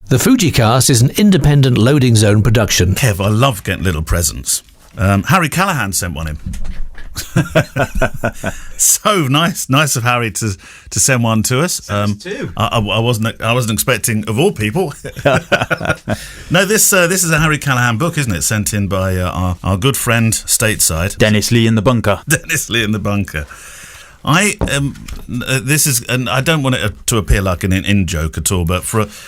The Fujicast is an independent Loading Zone production. Kev, I love getting little presents. Harry Callahan sent one in. So nice of Harry to send one to us. I wasn't expecting, of all people. No, this is a Harry Callahan book, isn't it? Sent in by our good friend stateside, Dennis Lee in the bunker. Dennis Lee in the bunker. This is, and I don't want it to appear like an in-joke at all, but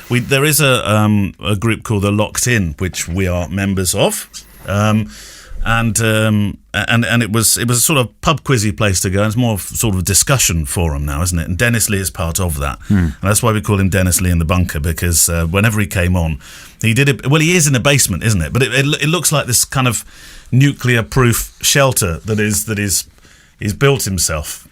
there is a group called the Locked In, which we are members of, and it was a sort of pub quizzy place to go. It's more of sort of a discussion forum now, isn't it? And Dennis Lee is part of that, and that's why we call him Dennis Lee in the bunker, because whenever he came on, he did it. Well, he is in a basement, isn't it? But it looks like this kind of nuclear-proof shelter that he's built himself.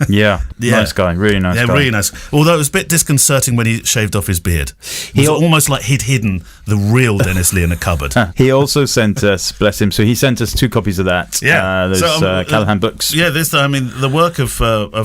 Yeah, nice guy, really nice guy. Yeah, really nice. Although it was a bit disconcerting when he shaved off his beard. It was almost like he'd hidden the real Dennis Lee in a cupboard. He also sent us, bless him, so he sent us 2 copies of that. Yeah. Those Callahan books. Yeah, the work of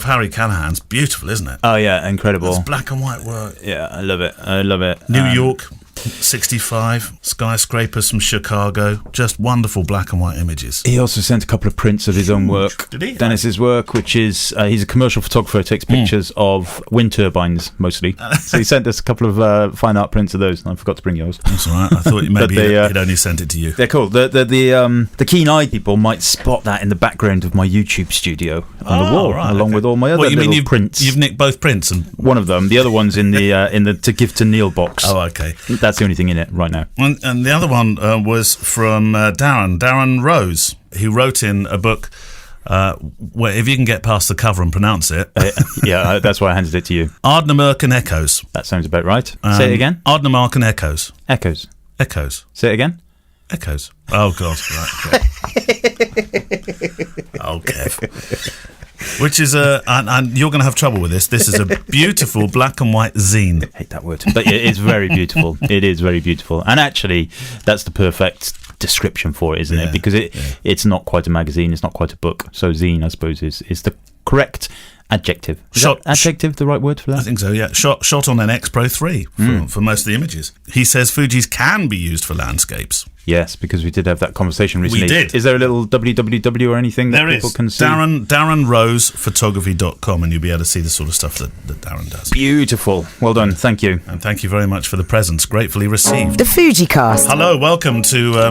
Harry Callahan's beautiful, isn't it? Oh, yeah, incredible. It's black and white work. Yeah, I love it. New York, 65, skyscrapers from Chicago, just wonderful black and white images. He also sent a couple of prints of his own work. Did he? Dennis's work, which is, he's a commercial photographer, takes pictures of wind turbines, mostly. So he sent us a couple of fine art prints of those, and I forgot to bring yours. That's all right. I thought maybe he'd only sent it to you. They're cool. The keen-eyed people might spot that in the background of my YouTube studio on the wall, along with all my other little prints. You've nicked both prints? And one of them. The other one's in the To Give to Neil box. Oh, okay. That's the only thing in it right now. And the other one was from Darren Rose. He wrote in a book where, if you can get past the cover and pronounce it. Yeah, that's why I handed it to you. Ardnamurk and Echoes. That sounds about right. Say it again. Ardnamurk and Echoes. Echoes. Say it again. Echoes. Oh, God. Right, okay. Oh, Kev. Which is and you're going to have trouble with this. This is a beautiful black and white zine. I hate that word, but it is very beautiful. It is very beautiful, and actually, that's the perfect description for it, isn't it? Because it's not quite a magazine, it's not quite a book. So zine, I suppose, is the correct adjective. Is adjective the right word for that? I think so, yeah. Shot on an X Pro 3 for most of the images. He says Fujis can be used for landscapes. Yes, because we did have that conversation recently. We did. Is there a little www or anything that people can see? DarrenRosephotography.com, and you'll be able to see the sort of stuff that Darren does. Beautiful. Well done. Thank you. And thank you very much for the presents. Gratefully received. The Fujicast. Hello, welcome to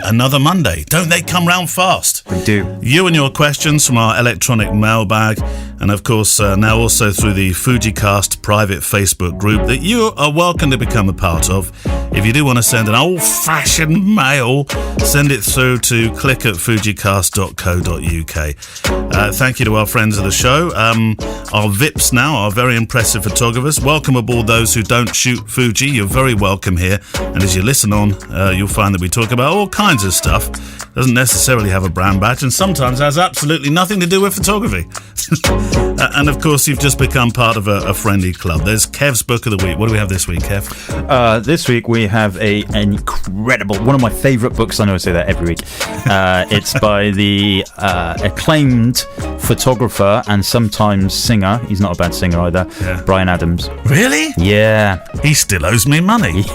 another Monday. Don't they come round fast? They do. You and your questions from our electronic mailbag, and of course now also through the Fujicast private Facebook group that you are welcome to become a part of. If you do want to send an old-fashioned mail, send it through to click@fujicast.co.uk. Thank you to our friends of the show. Our VIPs now are very impressive photographers. Welcome aboard those who don't shoot Fuji. You're very welcome here. And as you listen on, you'll find that we talk about all kinds of stuff. Doesn't necessarily have a brand badge, and sometimes has absolutely nothing to do with photography. And of course, you've just become part of a friendly club. There's Kev's Book of the Week. What do we have this week, Kev? This week we have an incredible, one of my favourite books. I know I say that every week. It's by the acclaimed photographer and sometimes singer. He's not a bad singer either. Yeah. Bryan Adams. Really? Yeah. He still owes me money.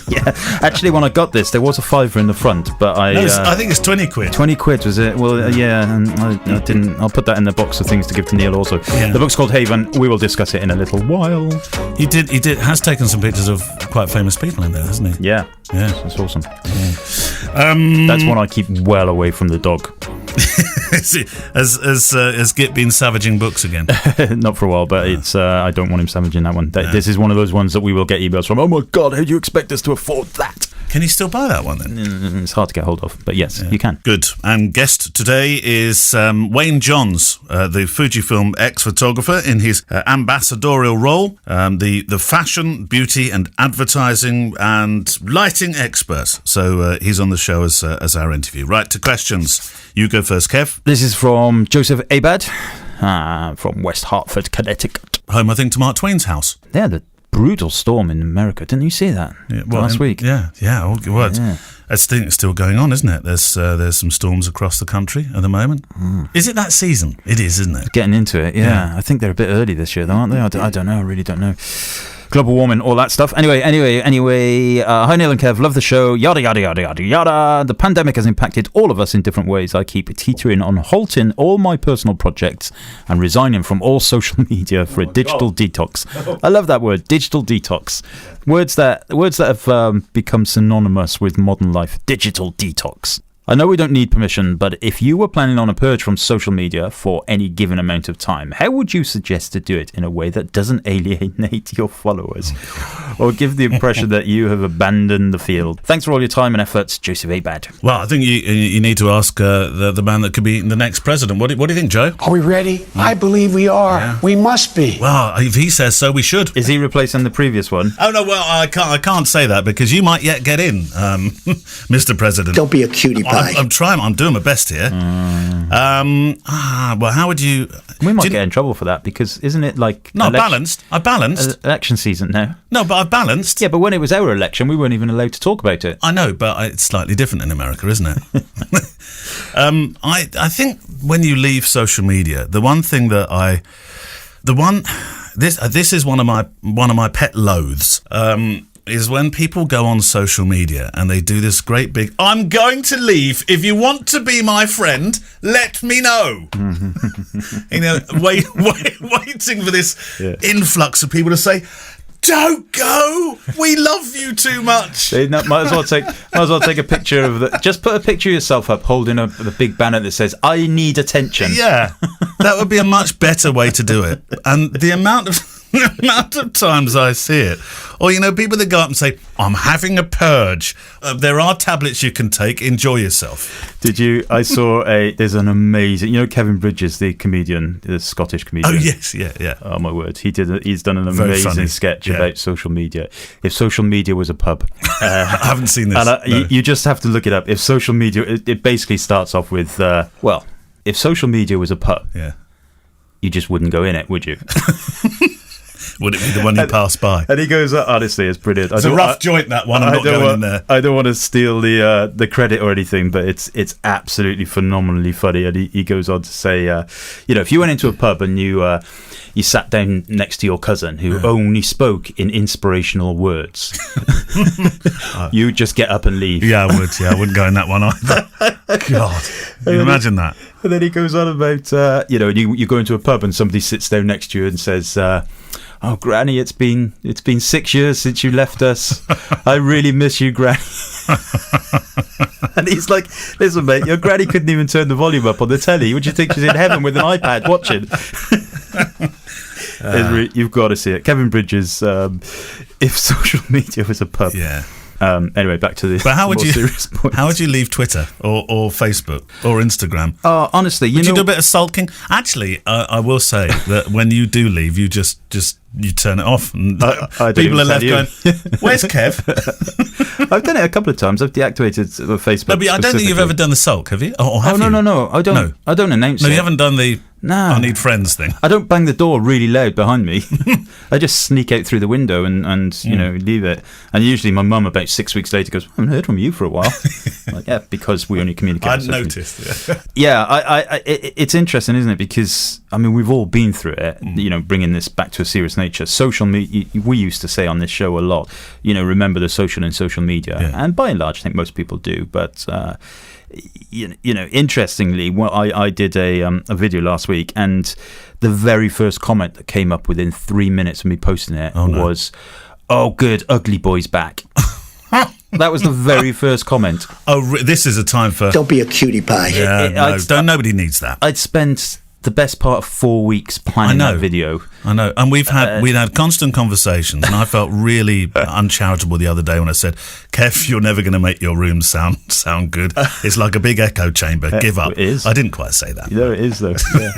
Yeah. Actually, when I got this, there was a £5 in the front, but I think it's 20 quid. 20 quid was it? Well, yeah, and I didn't. I'll put that in the box of things to give to Neil also. Yeah. The book's called Haven. We will discuss it in a little while. He has taken some pictures of quite famous people in there, hasn't he? Yeah. Yeah. That's awesome. Yeah. That's one I keep well away from the dog. Has Git been savaging books again? Not for a while, but it's I don't want him savaging that one. This is one of those ones that we will get emails from. Oh my God, how do you expect us to afford that? Can you still buy that one then? It's hard to get hold of, but yes, you can. Good. And guest today is Wayne Johns, the Fujifilm ex-photographer in his ambassadorial role, the fashion, beauty and advertising and lighting expert. So he's on the show as our interview. Right, to questions. You go first, Kev. This is from Joseph Abad, from West Hartford, Connecticut. Home, I think, to Mark Twain's house. Yeah, the brutal storm in America. Didn't you see that last week? Yeah. Oh, good. Yeah. I think it's still going on, isn't it? There's some storms across the country at the moment. Is it that season? It is, isn't it? Getting into it, yeah. I think they're a bit early this year, though, aren't they? I don't know. I really don't know. global warming, all that stuff. Anyway. Hi Neil and Kev, love the show. Yada yada yada yada yada. The pandemic has impacted all of us in different ways. I keep teetering on halting all my personal projects and resigning from all social media for a digital detox. I love that word, digital detox. Words that have become synonymous with modern life. Digital detox. I know we don't need permission, but if you were planning on a purge from social media for any given amount of time, how would you suggest to do it in a way that doesn't alienate your followers or give the impression that you have abandoned the field? Thanks for all your time and efforts, Joseph Abad. Well, I think you need to ask the man that could be the next president. What do you think, Joe? Are we ready? I believe we are. Yeah. We must be. Well, if he says so, we should. Is he replacing the previous one? Oh, no, well, I can't say that because you might yet get in, Mr. President. Don't be a cutie pie. I'm trying. I'm doing my best here. Well, how would you? We might get in trouble for that because isn't it like I balanced election season now? No, but I balanced. Yeah, but when it was our election, we weren't even allowed to talk about it. I know, but it's slightly different in America, isn't it? I think when you leave social media, this is one of my pet loathes. Is when people go on social media and they do this great big, I'm going to leave. If you want to be my friend, let me know. Waiting for this influx of people to say, don't go. We love you too much. Might as well take a picture of just put a picture of yourself up holding the big banner that says, I need attention. Yeah, that would be a much better way to do it. And the amount of times I see it, or people that go up and say, I'm having a purge. There are tablets you can take. Enjoy yourself. I saw there's an amazing, Kevin Bridges, the comedian, the Scottish comedian. Oh yes, yeah. Oh my word, he's done an amazing sketch about social media. If social media was a pub. I haven't seen this. And you just have to look it up. If social media, it basically starts off with, if social media was a pub, you just wouldn't go in it, would you? Would it be the one you pass by? And he goes, honestly, it's brilliant. It's a rough joint, that one. I'm not going in there. I don't want to steal the credit or anything, but it's absolutely phenomenally funny. And he goes on to say, if you went into a pub and you sat down next to your cousin who only spoke in inspirational words, you just get up and leave. Yeah, I would. Yeah, I wouldn't go in that one either. God, can you imagine that? And then he goes on about, you go into a pub and somebody sits down next to you and says, oh, Granny, it's been 6 years since you left us. I really miss you, Granny. And he's like, listen, mate, your Granny couldn't even turn the volume up on the telly. Would you think she's in heaven with an iPad watching? You've got to see it. Kevin Bridges, if social media was a pub. Yeah. Anyway, back to the. But how would serious point. How would you leave Twitter or Facebook or Instagram? Honestly, would you do a bit of sulking? Actually, I will say that when you do leave, you just you turn it off, and people are left going, "Where's Kev?" I've done it a couple of times. I've deactivated Facebook. No, but I don't think you've ever done the sulk, have you? Or have you? No. I don't. No. I don't announce it. No, you haven't done the. No. I need friends thing. I don't bang the door really loud behind me. I just sneak out through the window and leave it. And usually my mum about 6 weeks later goes, I haven't heard from you for a while. Like, yeah, because we only communicate. I'd noticed. It's interesting, isn't it? Because we've all been through it. Bringing this back to a serious nature. Social media. We used to say on this show a lot. Remember the social in social media, and by and large, I think most people do. But interestingly, I did a video last week, and the very first comment that came up within 3 minutes of me posting it was, "Oh, good, ugly boy's back." That was the very first comment. Oh, this is a time for. Don't be a cutie pie. Yeah, nobody needs that. I'd spent the best part of 4 weeks planning that video. I know, and we'd had constant conversations, and I felt really uncharitable the other day when I said, "Kev, you're never going to make your room sound good. It's like a big echo chamber. Give up." It is. I didn't quite say that. No, it is though. Yeah.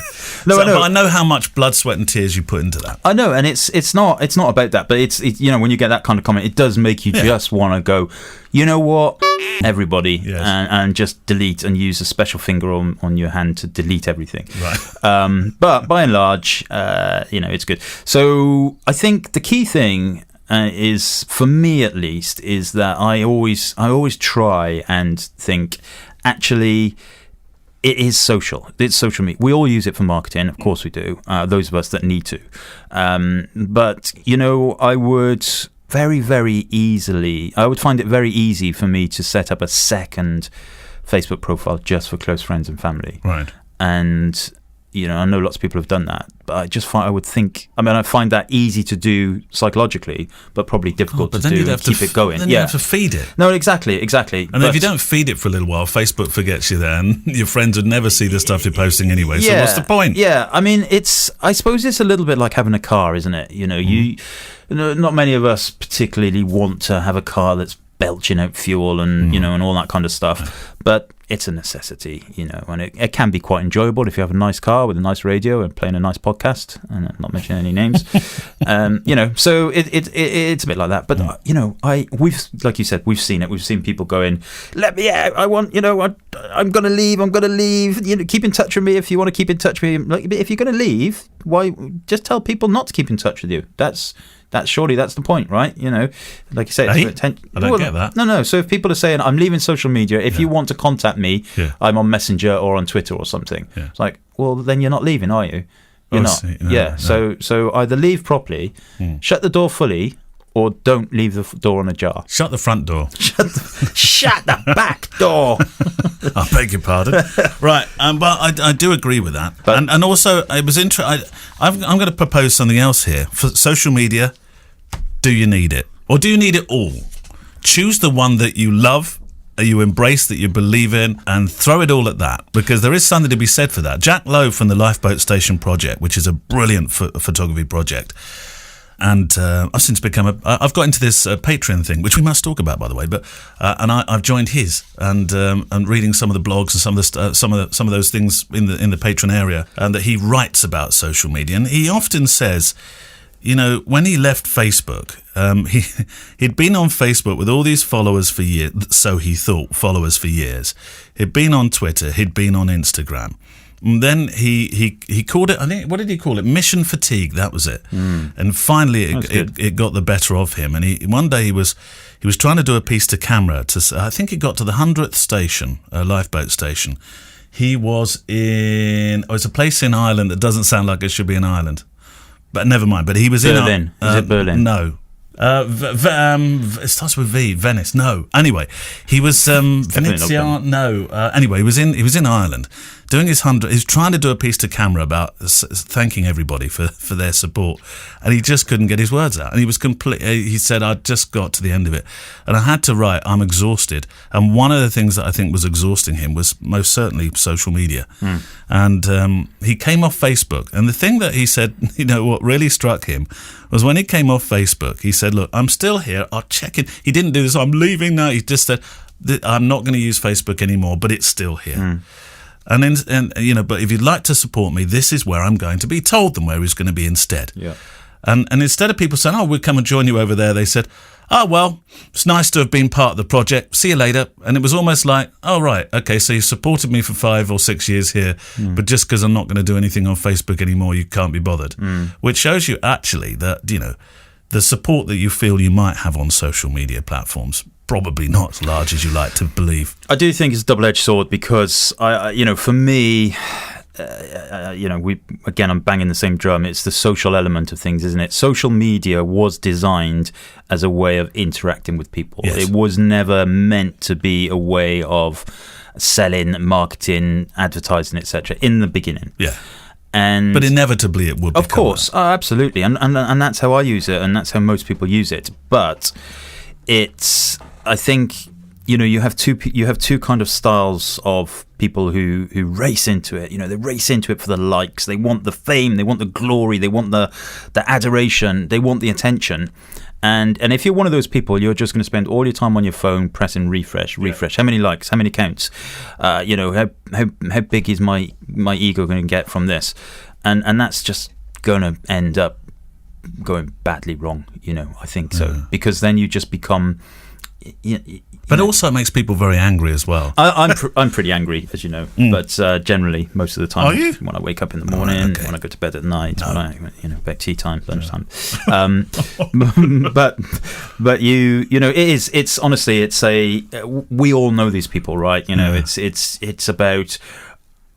No, I know. But I know how much blood, sweat, and tears you put into that. I know, and it's not about that, but it's when you get that kind of comment, it does make you just want to go, you know what, everybody, and just delete and use a special finger on your hand to delete everything. Right. But by and large, it's good. So I think the key thing is, for me at least, is that I always try and think, actually, it is social. It's social media. We all use it for marketing. Of course we do. Those of us that need to. But, I would very, very easily, I would find it very easy for me to set up a second Facebook profile just for close friends and family. Right. And, I know lots of people have done that, but I find that easy to do psychologically, but probably difficult to do and keep it going. Then you have to feed it. No, exactly. And if you don't feed it for a little while, Facebook forgets you there, and your friends would never see the stuff you're posting anyway. So what's the point? Yeah, I suppose it's a little bit like having a car, isn't it? Not many of us particularly want to have a car that's belching out fuel and and all that kind of stuff, but it's a necessity, and it can be quite enjoyable if you have a nice car with a nice radio and playing a nice podcast, and not mentioning any names. So it's a bit like that. But we've, like you said, we've seen it. We've seen people going, "Let me out! I want, I'm going to leave. I'm going to leave. Keep in touch with me if you want to keep in touch with me. Like, if you're going to leave, why just tell people not to keep in touch with you? That's the point, right? Like you say, I don't get that. No. So if people are saying, I'm leaving social media, if you want to contact me, I'm on Messenger or on Twitter or something. Yeah. It's like, well, then you're not leaving, are you? You're not. No. So either leave properly, shut the door fully, or don't leave the door on ajar. Shut the front door. Shut the back door. I beg your pardon. Right, but I do agree with that. But, and also, it was interesting. I'm going to propose something else here. For social media, do you need it? Or do you need it all? Choose the one that you love, that you embrace, that you believe in, and throw it all at that, because there is something to be said for that. Jack Lowe from the Lifeboat Station Project, which is a brilliant photography project, and I've since become I've got into this Patreon thing, which we must talk about, by the way. But I've joined his and reading some of the blogs and some of those things in the Patreon area, and that he writes about social media. And he often says, when he left Facebook, he'd been on Facebook with all these followers for years. So he thought, followers for years. He'd been on Twitter. He'd been on Instagram. And then he called it, I think, what did he call it? Mission fatigue, that was it. And finally it got the better of him. And one day he was trying to do a piece to camera. I think he got to the 100th station, lifeboat station. He was it's a place in Ireland that doesn't sound like it should be an island. But never mind. But he was Berlin. Is it Berlin? No. It starts with V. Venice. No. Anyway, he was Venezia. No. Anyway, he was in Ireland, doing his 100. He was trying to do a piece to camera about thanking everybody for their support, and he just couldn't get his words out. And he was he said, "I just got to the end of it, and I had to write. I'm exhausted." And one of the things that I think was exhausting him was most certainly social media. And he came off Facebook. And the thing that he said, what really struck him was when he came off Facebook, he said, "Look, I'm still here. I'll check in." He didn't do this, "I'm leaving now." He just said, "I'm not going to use Facebook anymore, but it's still here." And then, but if you'd like to support me, this is where I'm going to be. Told them where he's going to be instead. Yeah. And instead of people saying, "Oh, we'll come and join you over there," they said, "Oh, well, it's nice to have been part of the project. See you later." And it was almost like, "Oh, right, okay, so you supported me for 5 or 6 years here, but just because I'm not going to do anything on Facebook anymore, you can't be bothered." Which shows you actually that, the support that you feel you might have on social media platforms, probably not as large as you like to believe. I do think it's a double-edged sword because, for me, I'm banging the same drum. It's the social element of things, isn't it? Social media was designed as a way of interacting with people. Yes. It was never meant to be a way of selling, marketing, advertising, etc. in the beginning. Yeah. But inevitably it would. Of course, absolutely, and that's how I use it, and that's how most people use it. But I think you have two kind of styles of people who race into it. They race into it for the likes. They want the fame. They want the glory. They want the adoration. They want the attention. And if you're one of those people, you're just going to spend all your time on your phone pressing refresh. How many likes? How many counts? How big is my ego going to get from this? And that's just going to end up going badly wrong. I think so, because then you just become. But also it makes people very angry as well. I'm pretty angry, as you know, but generally most of the time. Are you? When I wake up in the morning, when I go to bed at night, when I about tea time, lunchtime. But it's honestly, we all know these people, right? It's about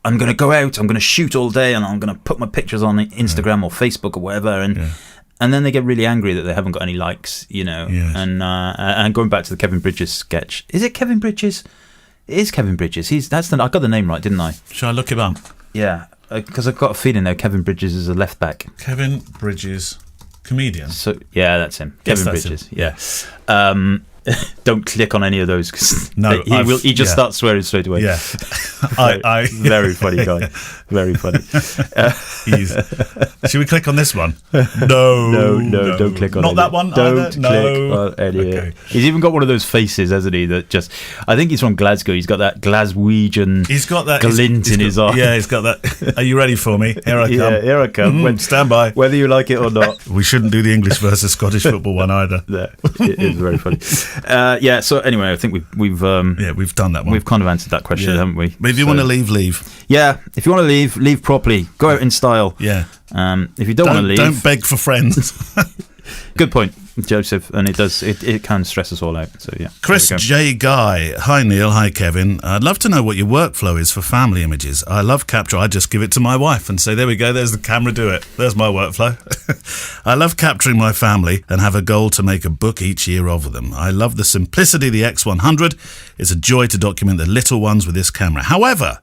I'm going to go out, I'm going to shoot all day, and I'm going to put my pictures on Instagram or Facebook or whatever, and then they get really angry that they haven't got any likes, you know. Yes. And going back to the Kevin Bridges sketch, is it Kevin Bridges? It is Kevin Bridges. I got the name right, didn't I? Shall I look him up? Yeah, because I've got a feeling though Kevin Bridges is a left back. Kevin Bridges, comedian. So yeah, that's him. Yes, Kevin that's Bridges. him. Yeah. Don't click on any of those because No, he just starts swearing straight away. Yeah, Very funny guy. Very funny. Should we click on this one? No, don't click on not any. that one. Don't either? click No. on any. Okay. He's even got one of those faces, hasn't he? That just, I think he's from Glasgow. He's got that Glaswegian. He's got that glint in his eye. Yeah, he's got that. Are you ready for me? Here I come. Yeah, here I come. Stand by. Whether you like it or not. We shouldn't do the English versus Scottish football one either. Yeah, it is very funny. So anyway, I think we've done that one. We've kind of answered that question, haven't we? But if you want to leave. Yeah, if you want to leave properly. Go out in style. Yeah. If you don't want to leave, don't beg for friends. Good point, Joseph. And it can stress us all out. So yeah. Chris J. Guy. Hi Neil. Hi Kevin. I'd love to know what your workflow is for family images. I love capture. I just give it to my wife and say, there we go. There's the camera. Do it. There's my workflow. I love capturing my family and have a goal to make a book each year of them. I love the simplicity of the X100. It's a joy to document the little ones with this camera. However,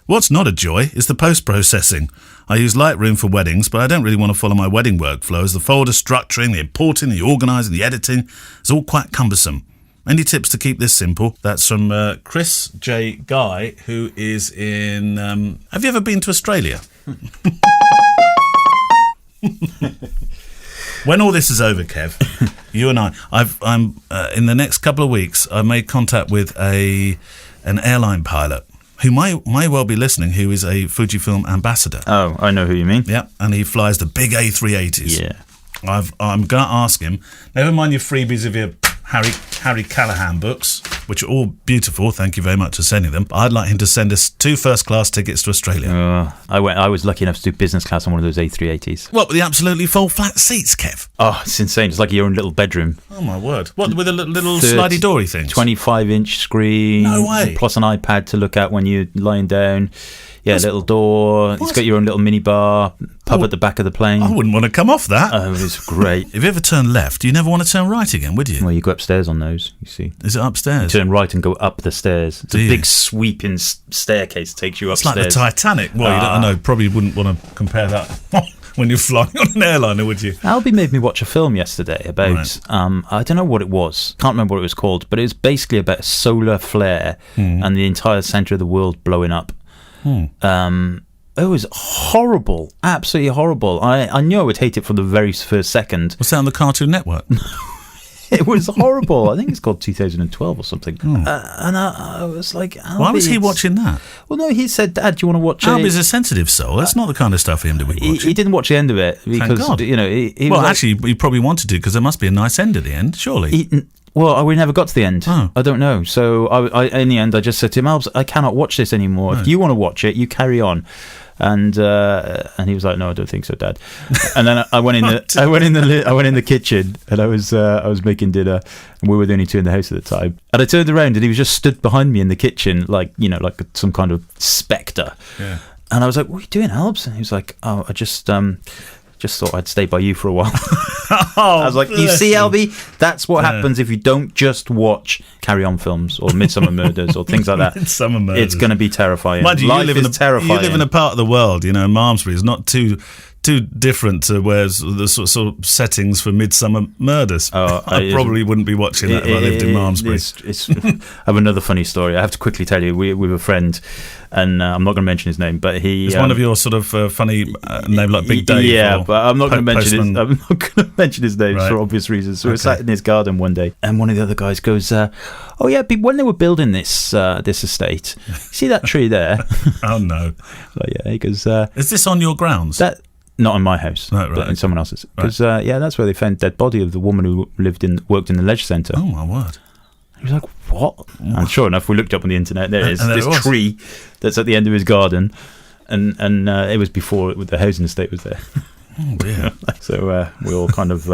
what's not a joy is the post-processing. I use Lightroom for weddings, but I don't really want to follow my wedding workflow, as the folder structuring, the importing, the organising, the editing is all quite cumbersome. Any tips to keep this simple? That's from Chris J. Guy, who is in... have you ever been to Australia? When all this is over, Kev, you and I'm in the next couple of weeks, I made contact with an airline pilot who may well be listening, who is a Fujifilm ambassador. Oh, I know who you mean. Yeah, and he flies the big A380s. Yeah. I'm going to ask him, never mind your freebies of your Harry Callahan books, which are all beautiful, thank you very much for sending them, but I'd like him to send us 2 first-class tickets to Australia. I was lucky enough to do business class on one of those A380s. What, with the absolutely full flat seats, Kev? Oh, it's insane. It's like your own little bedroom. Oh, my word. What, with a little slidey-doory thing? 25-inch screen. No way. Plus an iPad to look at when you're lying down. Yeah, little door. It's got your own little mini bar, pub at the back of the plane. I wouldn't want to come off that. Oh, it's great. If you ever turn left, you never want to turn right again, would you? Well, you go upstairs on those, you see. Is it upstairs? You turn right and go up the stairs. It's a big sweeping staircase takes you upstairs. It's like the Titanic. Well, you don't know. Probably wouldn't want to compare that when you're flying on an airliner, would you? Albie made me watch a film yesterday about, I don't know what it was. Can't remember what it was called, but it was basically about a solar flare and the entire centre of the world blowing up. It was horrible, absolutely horrible. I knew I would hate it from the very first second. Was that on the Cartoon Network? It was horrible. I think it's called 2012 or something. And I was like, Albie, why was he watching that? Well, no, he said, Dad, do you want to watch it? Albie's a sensitive soul. That's not the kind of stuff for him to be watching. He didn't watch the end of it because, Thank God. you know, he well, was actually, he probably wanted to because there must be a nice end at the end, surely. Well, we never got to the end. Oh. I don't know. So I in the end, I just said to him, Albs, I cannot watch this anymore. No. If you want to watch it, you carry on. And he was like, "No, I don't think so, Dad." And then I went in the kitchen and I was making dinner, and we were the only two in the house at the time. And I turned around and he was just stood behind me in the kitchen, like some kind of spectre. Yeah. And I was like, "What are you doing, Albs?" And he was like, "Oh, I just thought I'd stay by you for a while." I was like, you see, Albie, that's what happens if you don't just watch Carry On films or Midsummer Murders or things like that. Midsummer Murders. It's going to be terrifying. Mind you, Life is terrifying. You live in a part of the world, Malmesbury is not too different to where's the sort of settings for Midsummer Murders. I probably wouldn't be watching that if I lived in Malmesbury. I have another funny story. I have to quickly tell you. We have a friend, and I'm not going to mention his name, but he is one of your sort of funny name like Big Dave. Yeah, but I'm not going to mention his. I'm not going to mention his name Right. for obvious reasons. So we sat in his garden one day, and one of the other guys goes, "Oh yeah, when they were building this estate, see that tree there?" Oh no! Like, yeah, he goes, "Is this on your grounds?" Not in my house, right. But in someone else's. Because that's where they found the dead body of the woman who worked in the leisure centre. Oh my word! He was like, "What?" And sure enough, we looked up on the internet. There it is. This it tree that's at the end of his garden, and it was before the housing estate was there. Oh dear. So we all kind of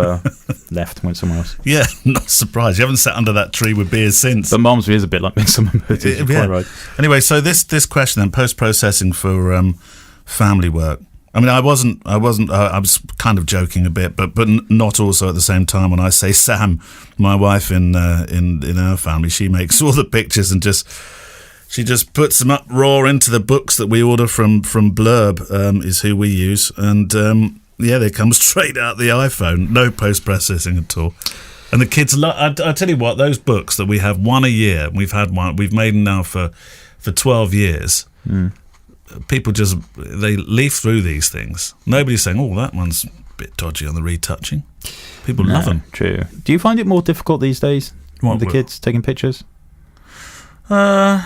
left and went somewhere else. Yeah, not surprised. You haven't sat under that tree with beers since. But Mom's is a bit like Midsummer Murders. You're quite right. Anyway, so this question then, post-processing for family work. I mean, I was kind of joking a bit, but not also at the same time. When I say Sam, my wife in our family, she makes all the pictures and she just puts them up raw into the books that we order from Blurb, is who we use, and they come straight out the iPhone, no post-processing at all. And the kids I tell you what, those books that we have one a year, we've made them now for 12 years. People they leaf through these things. Nobody's saying, oh, that one's a bit dodgy on the retouching. People love them. True. Do you find it more difficult these days with the kids taking pictures? Yeah,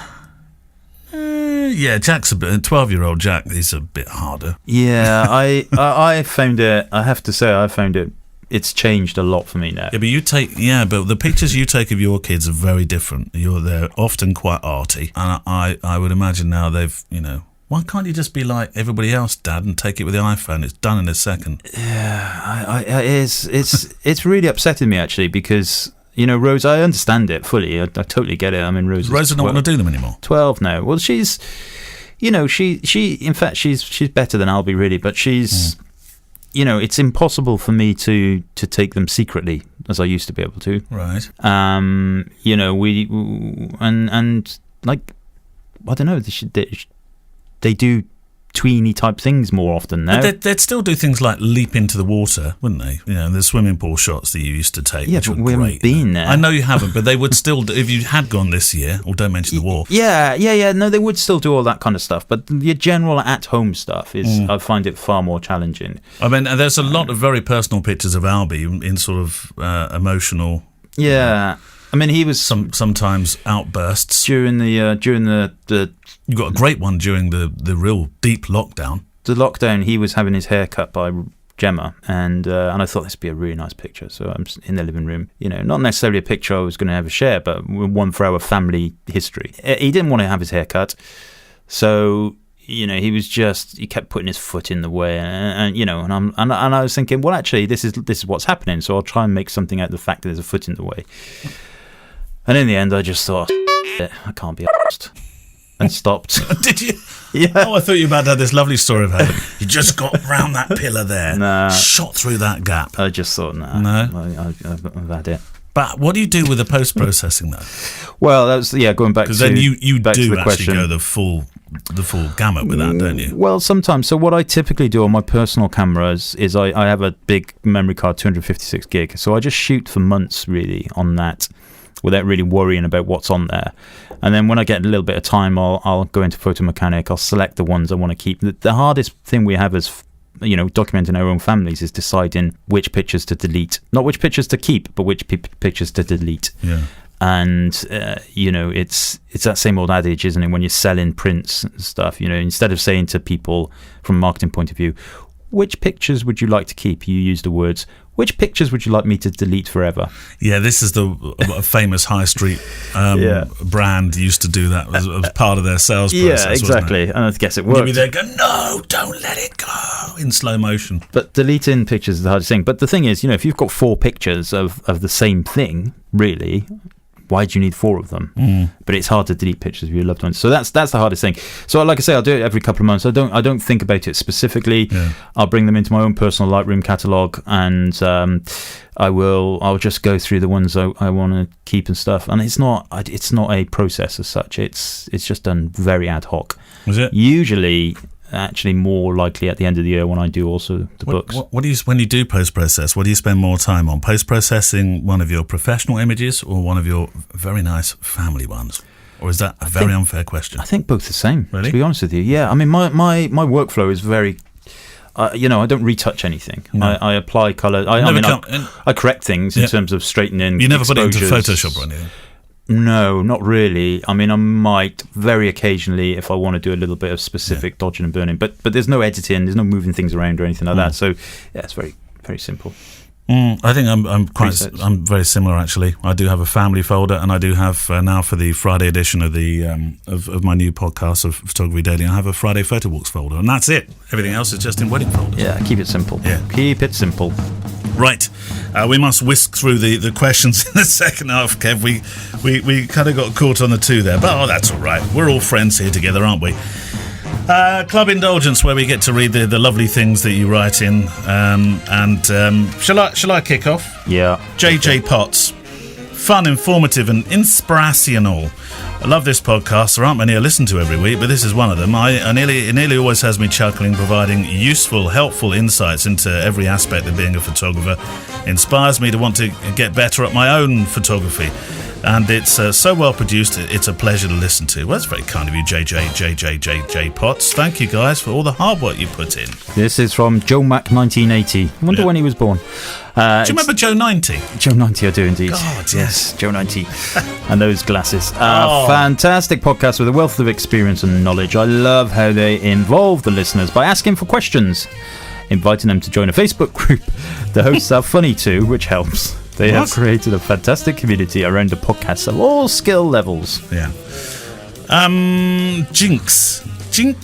Jack's a bit. 12-year-old Jack is a bit harder. Yeah, I found it. I have to say, I found it. It's changed a lot for me now. Yeah, but the pictures you take of your kids are very different. They're often quite arty, and I would imagine now they've, why can't you just be like everybody else, Dad, and take it with the iPhone? It's done in a second. Yeah, it's really upsetting me actually, because Rose, I understand it fully. I totally get it. I mean, Rose doesn't want to do them anymore. 12 now. Well, she's, she in fact she's better than I'll be really, but she's. It's impossible for me to take them secretly as I used to be able to. Right. We and like, I don't know. They do tweeny type things more often now. But they'd still do things like leap into the water, wouldn't they? The swimming pool shots that you used to take. Yeah, which but were we haven't great. been there. I know you haven't, but they would still do, if you had gone this year, or don't mention the war. Yeah. No, they would still do all that kind of stuff. But the general at-home stuff is, I find it far more challenging. I mean, there's a lot of very personal pictures of Albie in sort of emotional. Yeah. I mean, he was sometimes outbursts during the you got a great one during the real deep lockdown. The lockdown, he was having his hair cut by Gemma, and I thought this would be a really nice picture. So I'm in the living room, not necessarily a picture I was going to have share, but one for our family history. He didn't want to have his hair cut, so he kept putting his foot in the way, and I was thinking, well, actually, this is what's happening. So I'll try and make something out of the fact that there's a foot in the way. And in the end, I just thought, I can't be arsed. And stopped. Did you? Yeah. Oh, I thought you were about to have this lovely story of how you just got round that pillar there, nah, shot through that gap. I just thought, no, I've had it. But what do you do with the post-processing though? Well, that's going back to, because then you back do to the actually question. Go the full gamut with that, don't you? Well, sometimes. So what I typically do on my personal cameras is I have a big memory card, 256 gig. So I just shoot for months really on that, without really worrying about what's on there. And then when I get a little bit of time, I'll go into Photo Mechanic. I'll select the ones I want to keep. The hardest thing we have as documenting our own families is deciding which pictures to delete. Not which pictures to keep, but which pictures to delete. Yeah. And it's that same old adage, isn't it? When you're selling prints and stuff, instead of saying to people from a marketing point of view, which pictures would you like to keep? You use the words, which pictures would you like me to delete forever? Yeah, this is a famous high street brand used to do that as part of their sales process. Yeah, exactly. And I guess it worked. Maybe they'd go, no, don't let it go, in slow motion. But deleting pictures is the hardest thing. But the thing is, if you've got 4 pictures of the same thing, really, why do you need 4 of them? But it's hard to delete pictures of your loved ones. So that's the hardest thing. So like I say, I'll do it every couple of months. I don't think about it specifically. Yeah. I'll bring them into my own personal Lightroom catalogue, and I'll just go through the ones I want to keep and stuff. And it's not a process as such. It's just done very ad hoc. Was it? Usually actually more likely at the end of the year when I do also the books. What do you, when you do post-process, what do you spend more time on? Post-processing one of your professional images or one of your very nice family ones? Or is that a very unfair question? I think both the same, really? To be honest with you. Yeah, I mean, my workflow is very... I don't retouch anything. No. I apply colour. I correct things in terms of straightening. You never put it into Photoshop or anything? No, not really. I mean, I might very occasionally if I want to do a little bit of specific dodging and burning, but there's no editing, there's no moving things around or anything like that. So yeah, it's very, very simple. I think I'm Presets. I'm very similar actually. I do have a family folder, and I do have now for the Friday edition of the of my new podcast of Photography Daily, I have a Friday photo walks folder, and that's it. Everything else is just in wedding folders. Yeah, keep it simple. Yeah. Keep it simple. Right, we must whisk through the questions in the second half, Kev. We kind of got caught on the two there, but that's all right. We're all friends here together, aren't we? Club Indulgence, where we get to read the lovely things that you write in. Shall I kick off? Yeah. JJ Potts. Fun, informative and inspirational. I love this podcast. There aren't many I listen to every week, but this is one of them. It nearly always has me chuckling, providing useful, helpful insights into every aspect of being a photographer. Inspires me to want to get better at my own photography. And it's so well produced, it's a pleasure to listen to. Well, that's very kind of you, JJ Potts. Thank you, guys, for all the hard work you put in. This is from Joe Mack 1980. I wonder when he was born. Do you remember Joe 90? Joe 90, I do indeed. God, yes, Joe 90. And those glasses. Fantastic podcast with a wealth of experience and knowledge. I love how they involve the listeners by asking for questions, inviting them to join a Facebook group. The hosts are funny too, which helps. They have created a fantastic community around the podcast of all skill levels. Yeah. Jinx. They're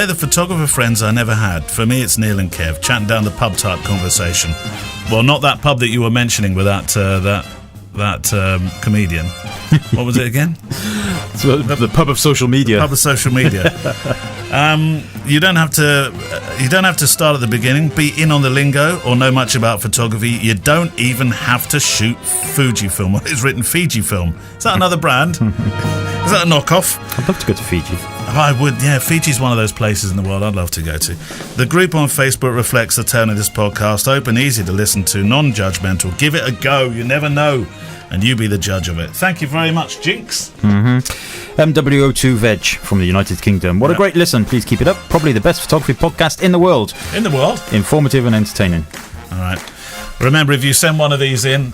the photographer friends I never had. For me, it's Neil and Kev, chatting down the pub type conversation. Well, not that pub that you were mentioning with that comedian. What was it again? So the pub of social media. Pub of social media. You don't have to start at the beginning, be in on the lingo, or know much about photography. You don't even have to shoot Fujifilm. It's written Fujifilm. Is that another brand? Is that a knockoff? I'd love to go to Fiji. I would, yeah. Fiji's one of those places in the world I'd love to go to. The group on Facebook reflects the tone of this podcast. Open, easy to listen to, non-judgmental. Give it a go. You never know. And you be the judge of it. Thank you very much, Jinx. MW02 Veg from the United Kingdom. What a great listen. Please keep it up. Probably the best photography podcast in the world. In the world? Informative and entertaining. All right. Remember, if you send one of these in,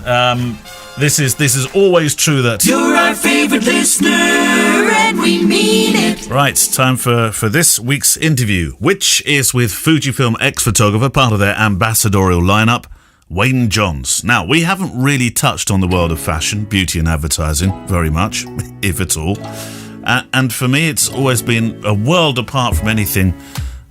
this is always true that you're our favourite listener, and we mean it. Right, time for this week's interview, which is with Fujifilm ex-photographer, part of their ambassadorial lineup, Wayne Johns. Now, we haven't really touched on the world of fashion, beauty and advertising very much, if at all. And for me, it's always been a world apart from anything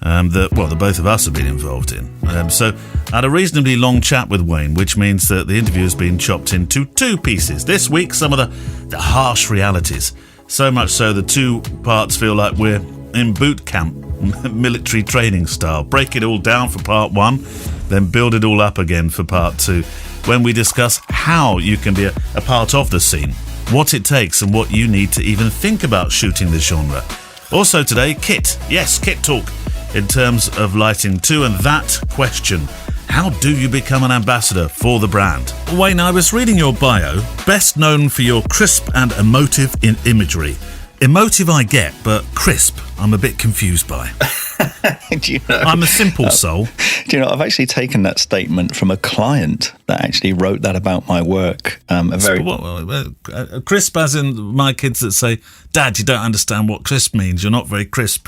that the both of us have been involved in. So I had a reasonably long chat with Wayne, which means that the interview has been chopped into two pieces. This week, some of the harsh realities. So much so the two parts feel like we're in boot camp, military training style. Break it all down for part one, then build it all up again for part two, when we discuss how you can be a part of the scene, what it takes and what you need to even think about shooting the genre. Also today, kit. Yes, kit talk in terms of lighting too, and that question, how do you become an ambassador for the brand? Wayne, I was reading your bio, best known for your crisp and emotive imagery. Emotive I get, but crisp I'm a bit confused by. Do you know, I'm a simple soul. Do you know, I've actually taken that statement from a client that actually wrote that about my work. Crisp as in my kids that say, Dad, you don't understand what crisp means. You're not very crisp.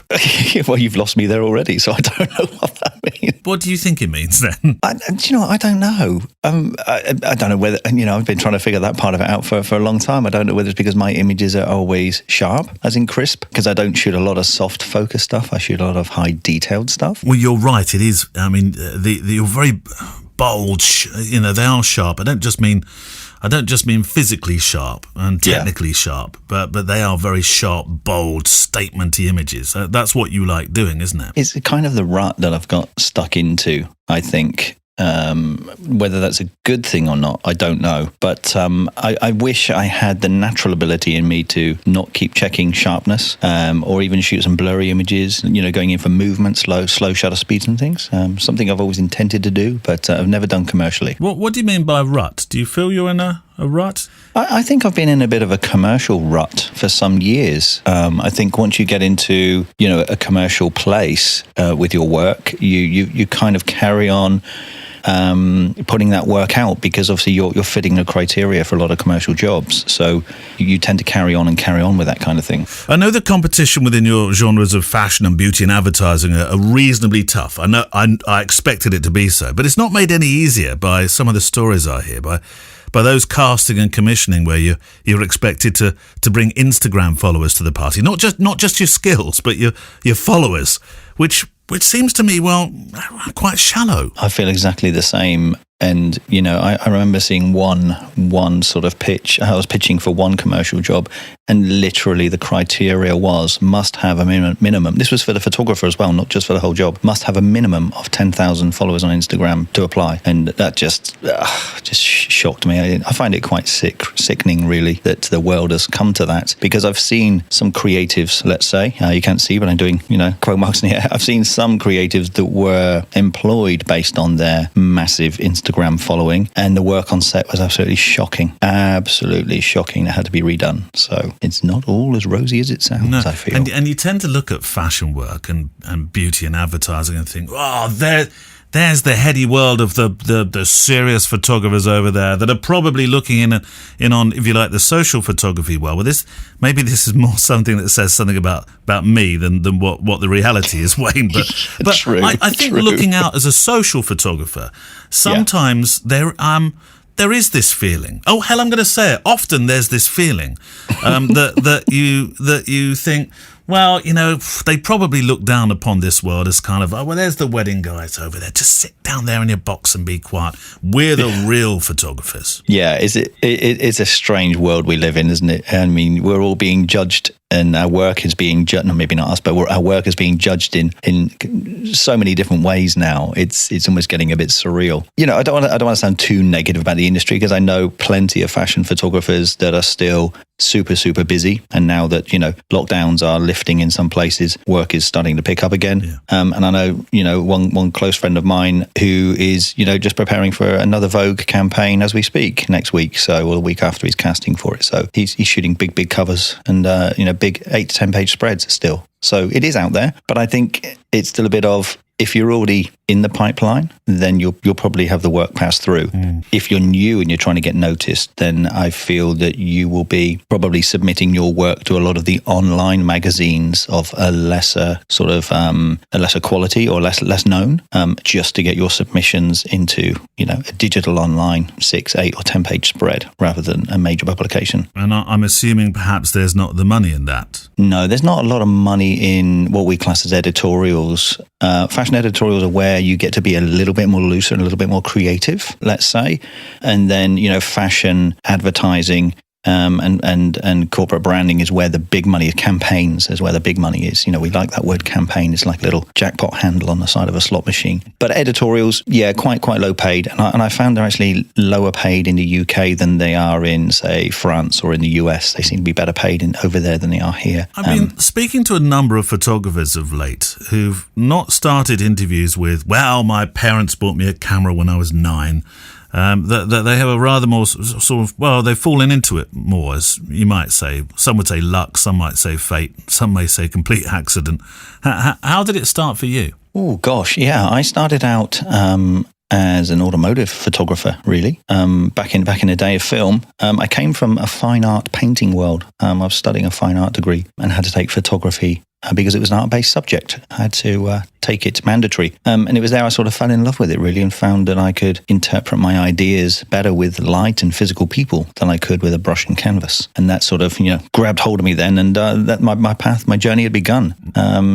Well, you've lost me there already, so I don't know what that means. What do you think it means then? Do you know what? I don't know. I don't know whether, I've been trying to figure that part of it out for a long time. I don't know whether it's because my images are always sharp, as in crisp, because I don't shoot a lot of soft focus stuff. I shoot a lot of high detailed stuff. Well, you're right. It is. I mean, you're very bold. They are sharp. I don't just mean physically sharp and technically sharp, but they are very sharp, bold, statementy images. That's what you like doing, isn't it? It's kind of the rut that I've got stuck into, I think. Whether that's a good thing or not, I don't know. But I wish I had the natural ability in me to not keep checking sharpness, or even shoot some blurry images, going in for movement, slow shutter speeds and things. Something I've always intended to do, but I've never done commercially. What do you mean by rut? Do you feel you're in a rut? I think I've been in a bit of a commercial rut for some years. I think once you get into, a commercial place with your work, you kind of carry on putting that work out, because obviously you're fitting the criteria for a lot of commercial jobs. So you tend to carry on with that kind of thing. I know the competition within your genres of fashion and beauty and advertising are reasonably tough. I know I expected it to be so, but it's not made any easier by some of the stories I hear, by those casting and commissioning where you're expected to bring Instagram followers to the party, not just your skills, but your followers, which seems to me, well, quite shallow. I feel exactly the same. And, I remember seeing one sort of pitch. I was pitching for one commercial job, and literally the criteria was must have a minimum. This was for the photographer as well, not just for the whole job. Must have a minimum of 10,000 followers on Instagram to apply. And that just shocked me. I find it quite sickening, really, that the world has come to that. Because I've seen some creatives, let's say, you can't see, but I'm doing, quote marks in the air. I've seen some creatives that were employed based on their massive Instagram following, and the work on set was absolutely shocking. Absolutely shocking. It had to be redone. So it's not all as rosy as it sounds, I feel. And you tend to look at fashion work and beauty and advertising and think, oh, there's the heady world of the serious photographers over there that are probably looking in on, if you like, the social photography world. Well, this is more something that says something about me than what the reality is, Wayne. But True, I think true. Looking out as a social photographer, sometimes there is this feeling. Oh hell, I'm going to say it. Often there's this feeling that you think, well, they probably look down upon this world as kind of, oh, well, there's the wedding guys over there. Just sit down there in your box and be quiet. We're the real photographers. Yeah, it's a strange world we live in, isn't it? I mean, we're all being judged, and our work is being judged. No, maybe not us, but our work is being judged in so many different ways now. It's almost getting a bit surreal. I don't want to sound too negative about the industry, because I know plenty of fashion photographers that are still super, super busy. And now that, lockdowns are lifting in some places, work is starting to pick up again. Yeah. And I know, one close friend of mine who is, just preparing for another Vogue campaign as we speak next week. Or the week after, he's casting for it. So he's shooting big covers and, big 8 to 10 page spreads still. So it is out there, but I think it's still a bit of, if you're already in the pipeline, then you'll probably have the work pass through. If you're new and you're trying to get noticed, then I feel that you will be probably submitting your work to a lot of the online magazines of a lesser sort of a lesser quality or less known, just to get your submissions into a digital online 6, 8 or 10 page spread rather than a major publication. And I'm assuming perhaps there's not the money in that. No, there's not a lot of money in what we class as editorials. Fashion editorials are where you get to be a little bit more looser and a little bit more creative, let's say. And then, fashion, advertising, and corporate branding is where the big money is. Campaigns is where the big money is. We like that word campaign. It's like a little jackpot handle on the side of a slot machine. But editorials, quite low paid. And I found they're actually lower paid in the UK than they are in, say, France or in the US. They seem to be better paid over there than they are here. I've been speaking to a number of photographers of late who've not started interviews with, well, my parents bought me a camera when I was 9. That they have a rather more sort of, well, they've fallen into it more, as you might say. Some would say luck, some might say fate, some may say complete accident. How did it start for you? Oh, gosh, yeah. I started out as an automotive photographer, really, back in the day of film. I came from a fine art painting world. I was studying a fine art degree and had to take photography because it was an art-based subject. I had to take it mandatory. And it was there I sort of fell in love with it, really, and found that I could interpret my ideas better with light and physical people than I could with a brush and canvas. And that sort of, grabbed hold of me then, and that my journey had begun.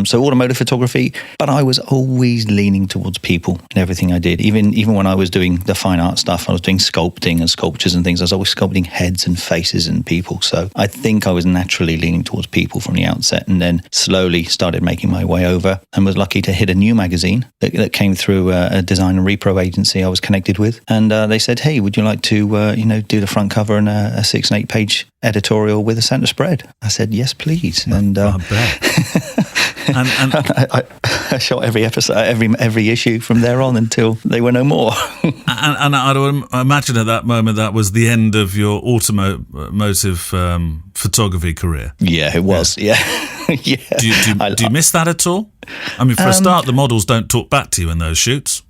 So automotive photography, but I was always leaning towards people in everything I did. Even when I was doing the fine art stuff, I was doing sculpting and sculptures and things. I was always sculpting heads and faces and people. So I think I was naturally leaning towards people from the outset, and then slowly started making my way over, and was lucky to hit a new magazine that came through a design and repro agency I was connected with. And they said, hey, would you like to do the front cover and a 6 and 8 page editorial with a center spread? I said, yes, please. And I bet. And I shot every episode, every issue from there on until they were no more. and I'd imagine at that moment that was the end of your automotive photography career. Yeah, it was. Yeah. Do you miss that at all? I mean, for a start, the models don't talk back to you in those shoots.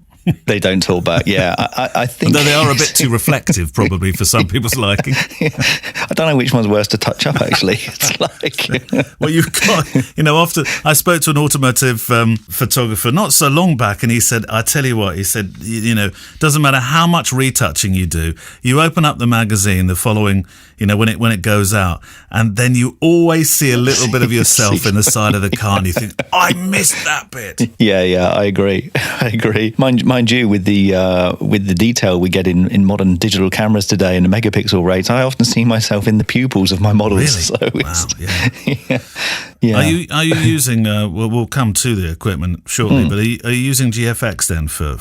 They don't talk back. Yeah, I think. Although they are a bit too reflective, probably for some people's liking. I don't know which one's worse to touch up. Actually, it's like. Well, you've got, after I spoke to an automotive photographer not so long back, and he said, "I tell you what," he said, doesn't matter how much retouching you do, you open up the magazine the following, when it goes out, and then you always see a little bit of yourself in the side of the car, and you think, I missed that bit. Yeah, I agree. Mind you, with the detail we get in modern digital cameras today and the megapixel rates, I often see myself in the pupils of my models. Really? So yeah. Are you using? We'll come to the equipment shortly, but are you using GFX then for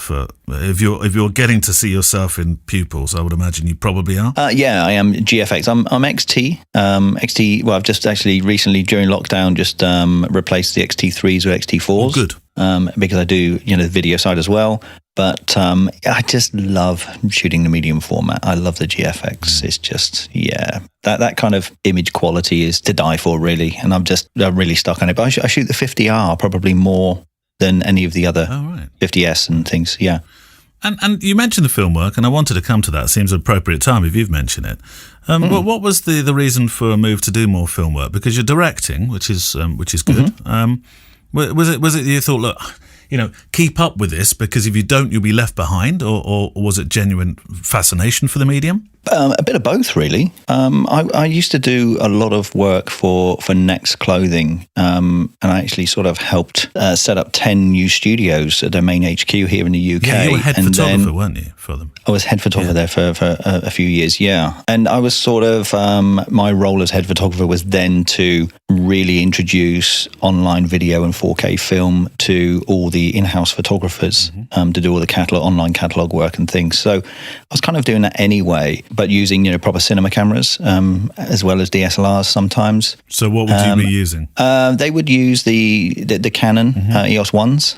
if you're getting to see yourself in pupils? I would imagine you probably are. Yeah, I am GFX. I'm XT. XT. Well, I've just actually recently during lockdown just replaced the XT3s with XT4s. Oh, good. Because I do the video side as well. But I just love shooting the medium format. I love the GFX. It's just, that kind of image quality is to die for, really. And I'm really stuck on it. But I shoot the 50R probably more than any of the other 50S and things. Yeah. And you mentioned the film work, and I wanted to come to that. It seems an appropriate time if you've mentioned it. What was the reason for a move to do more film work? Because you're directing, which is good. Was it you thought, look, keep up with this, because if you don't, you'll be left behind, or was it genuine fascination for the medium? A bit of both, really. I used to do a lot of work for Next Clothing, and I actually sort of helped set up 10 new studios at their main HQ here in the UK. Yeah, you were head photographer, weren't you, for them? I was head photographer there for a few years, yeah. And I was sort of, my role as head photographer was then to really introduce online video and 4K film to all the in-house photographers, to do all the online catalog work and things. So I was kind of doing that anyway, but using proper cinema cameras as well as DSLRs sometimes. So what would you be using? They would use the Canon EOS 1s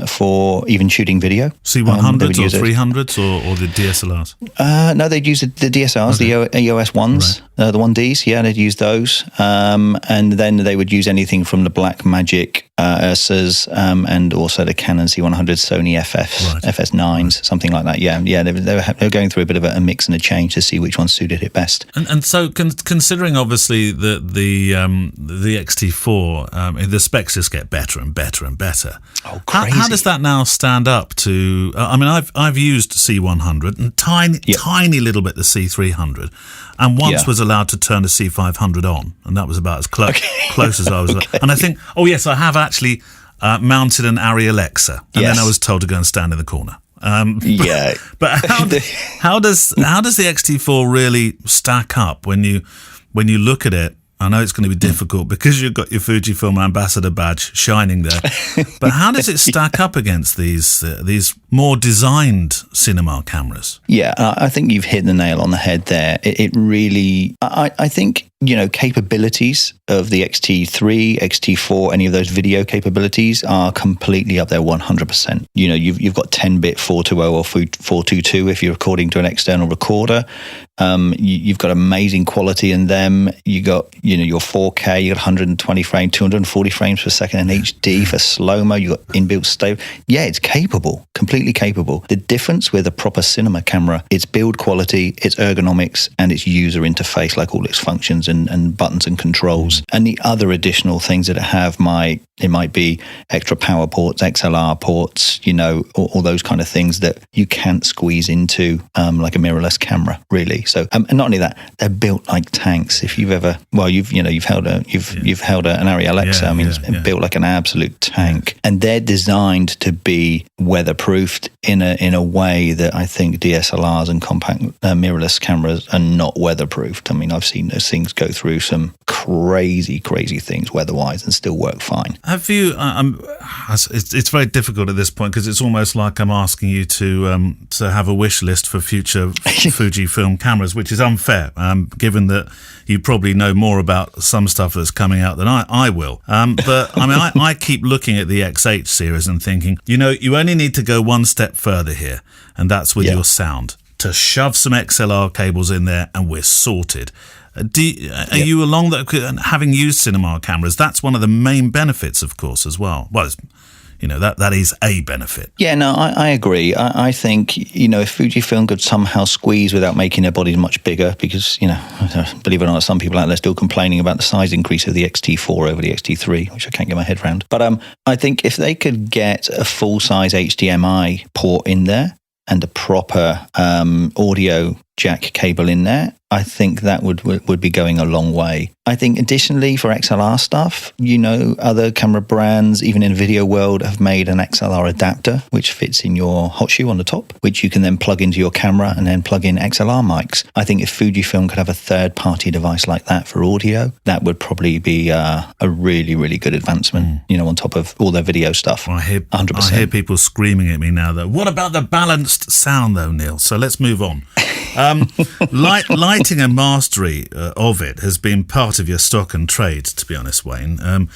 for even shooting video. C100s or 300s or the DSLRs? No, they'd use the DSLRs, the EOS 1s, the 1Ds. Yeah, they'd use those. And then they would use anything from the Blackmagic Ursas and also the Canon C100, Sony FS9s, something like that. Yeah, they were going through a bit of a mix and a change to see which one suited it best. And so, considering obviously the XT4, the specs just get better and better and better. Oh, crazy! How does that now stand up to? I mean, I've used C100 and tiny little bit the C300, and once was allowed to turn the C500 on, and that was about as close as I was. And I think, I have actually mounted an Arri Alexa, and then I was told to go and stand in the corner. But how does the XT4 really stack up when you look at it? I know it's going to be difficult because you've got your Fujifilm ambassador badge shining there, but how does it stack up against these more designed cinema cameras? Yeah, I think you've hit the nail on the head there. It really, I think, capabilities of the XT3, XT4, any of those video capabilities are completely up there 100%. You've got 10-bit 420 or 422 if you're recording to an external recorder. You've got amazing quality in them. You got, your 4K, you got 120 frames, 240 frames per second in HD for slow-mo. You got inbuilt stable. Yeah, it's capable, completely capable. The difference with a proper cinema camera, its build quality, its ergonomics, and its user interface, like all its functions and buttons and controls. And the other additional things that it might be extra power ports, XLR ports, all those kind of things that you can't squeeze into like a mirrorless camera, really. So, and not only that, they're built like tanks. If you've ever, you've held an Arri Alexa. It's built like an absolute tank, and they're designed to be weatherproofed in a way that I think DSLRs and compact mirrorless cameras are not weatherproofed. I've seen those things go through some crazy things weather-wise and still work fine. Have you? It's very difficult at this point because it's almost like I'm asking you to have a wish list for future Fujifilm cameras, which is unfair, given that you probably know more about some stuff that's coming out than I will. But I keep looking at the XH series and thinking, you only need to go one step further here, and that's with your sound. To shove some XLR cables in there, and we're sorted. Are you along that? Having used cinema cameras, that's one of the main benefits, of course, as well. Well, that is a benefit. Yeah, no, I agree. I think, if Fujifilm could somehow squeeze without making their bodies much bigger, because, believe it or not, some people out there still complaining about the size increase of the XT4 over the XT3, which I can't get my head around. But I think if they could get a full-size HDMI port in there and a proper audio jack cable in there, I think that would be going a long way. I think additionally for XLR stuff, other camera brands, even in the video world, have made an XLR adapter, which fits in your hot shoe on the top, which you can then plug into your camera and then plug in XLR mics. I think if Fujifilm could have a third-party device like that for audio, that would probably be a really, really good advancement, on top of all their video stuff. I hear 100%. I hear people screaming at me now, though. What about the balanced sound, though, Neil? So let's move on. Lighting and mastery of it has been part of your stock and trade, to be honest, Wayne. And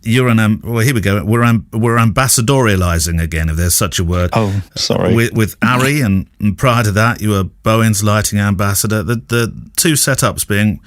you're here we go. We're ambassadorializing again, if there's such a word. Oh, sorry. With Arri, and prior to that, you were Bowen's lighting ambassador. The two setups being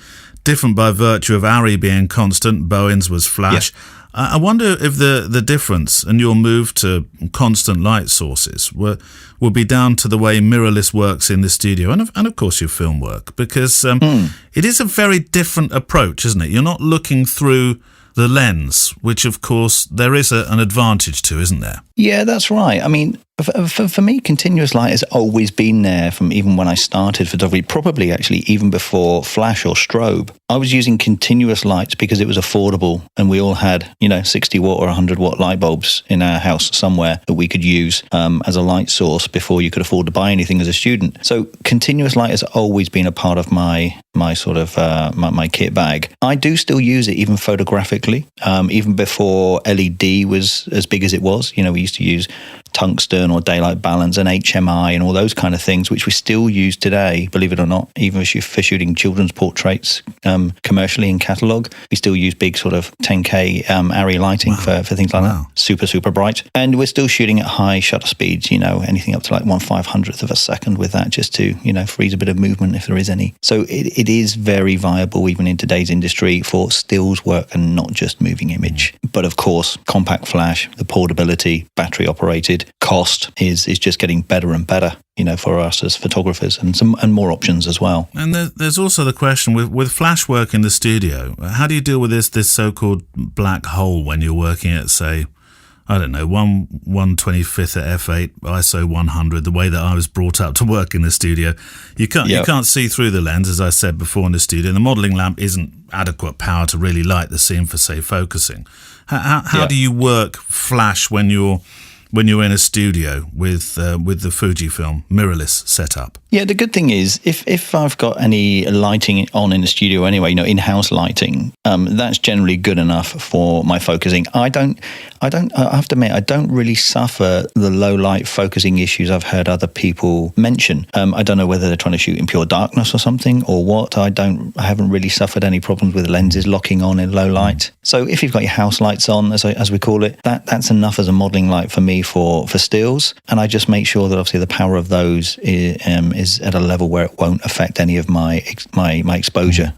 different by virtue of Arri being constant, Bowen's was flash. Yeah. I wonder if the difference and your move to constant light sources will be down to the way mirrorless works in the studio and of course your film work, because it is a very different approach, isn't it? You're not looking through the lens, which of course there is an advantage to, isn't there? Yeah, that's right. I mean, for me, continuous light has always been there from even when I started photography, probably actually even before flash or strobe. I was using continuous lights because it was affordable, and we all had, 60 watt or 100 watt light bulbs in our house somewhere that we could use as a light source before you could afford to buy anything as a student. So continuous light has always been a part of my sort of my kit bag. I do still use it even photographically, even before LED was as big as it was. We used to use tungsten or daylight balance and HMI and all those kind of things, which we still use today, believe it or not, even for shooting children's portraits commercially in catalogue. We still use big sort of 10K Arri lighting for things like that. Super, super bright. And we're still shooting at high shutter speeds, anything up to like 1/500th of a second with that, just to, freeze a bit of movement if there is any. So it is very viable even in today's industry for stills work and not just moving image. But of course, compact flash, the portability, battery operated, cost is just getting better and better, for us as photographers, and more options as well. And there's also the question with flash work in the studio. How do you deal with this so-called black hole when you're working at, say, I don't know, 1/125th at f8, ISO 100, the way that I was brought up to work in the studio? You can't see through the lens, as I said before, in the studio. The modelling lamp isn't adequate power to really light the scene for, say, focusing. How do you work flash when you're in a studio with the Fujifilm mirrorless setup? Yeah, the good thing is if I've got any lighting on in the studio anyway, in-house lighting, that's generally good enough for my focusing. I have to admit, I don't really suffer the low light focusing issues I've heard other people mention. I don't know whether they're trying to shoot in pure darkness or something or what. I haven't really suffered any problems with lenses locking on in low light. So if you've got your house lights on, as we call it, that's enough as a modelling light for me for stills. And I just make sure that obviously the power of those is at a level where it won't affect any of my exposure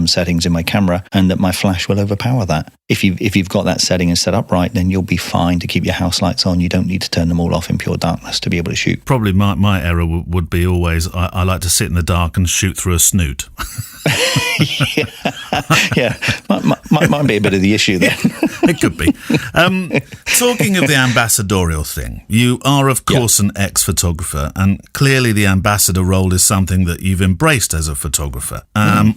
settings in my camera, and that my flash will overpower that. If you've got that setting and set up right, then you'll be fine to keep your house lights on. You don't need to turn them all off in pure darkness to be able to shoot. Probably my error would be always I like to sit in the dark and shoot through a snoot. yeah. Might be a bit of the issue then. It could be. Talking of the ambassadorial thing, you are of course an ex-photographer, and clearly the ambassador role is something that you've embraced as a photographer.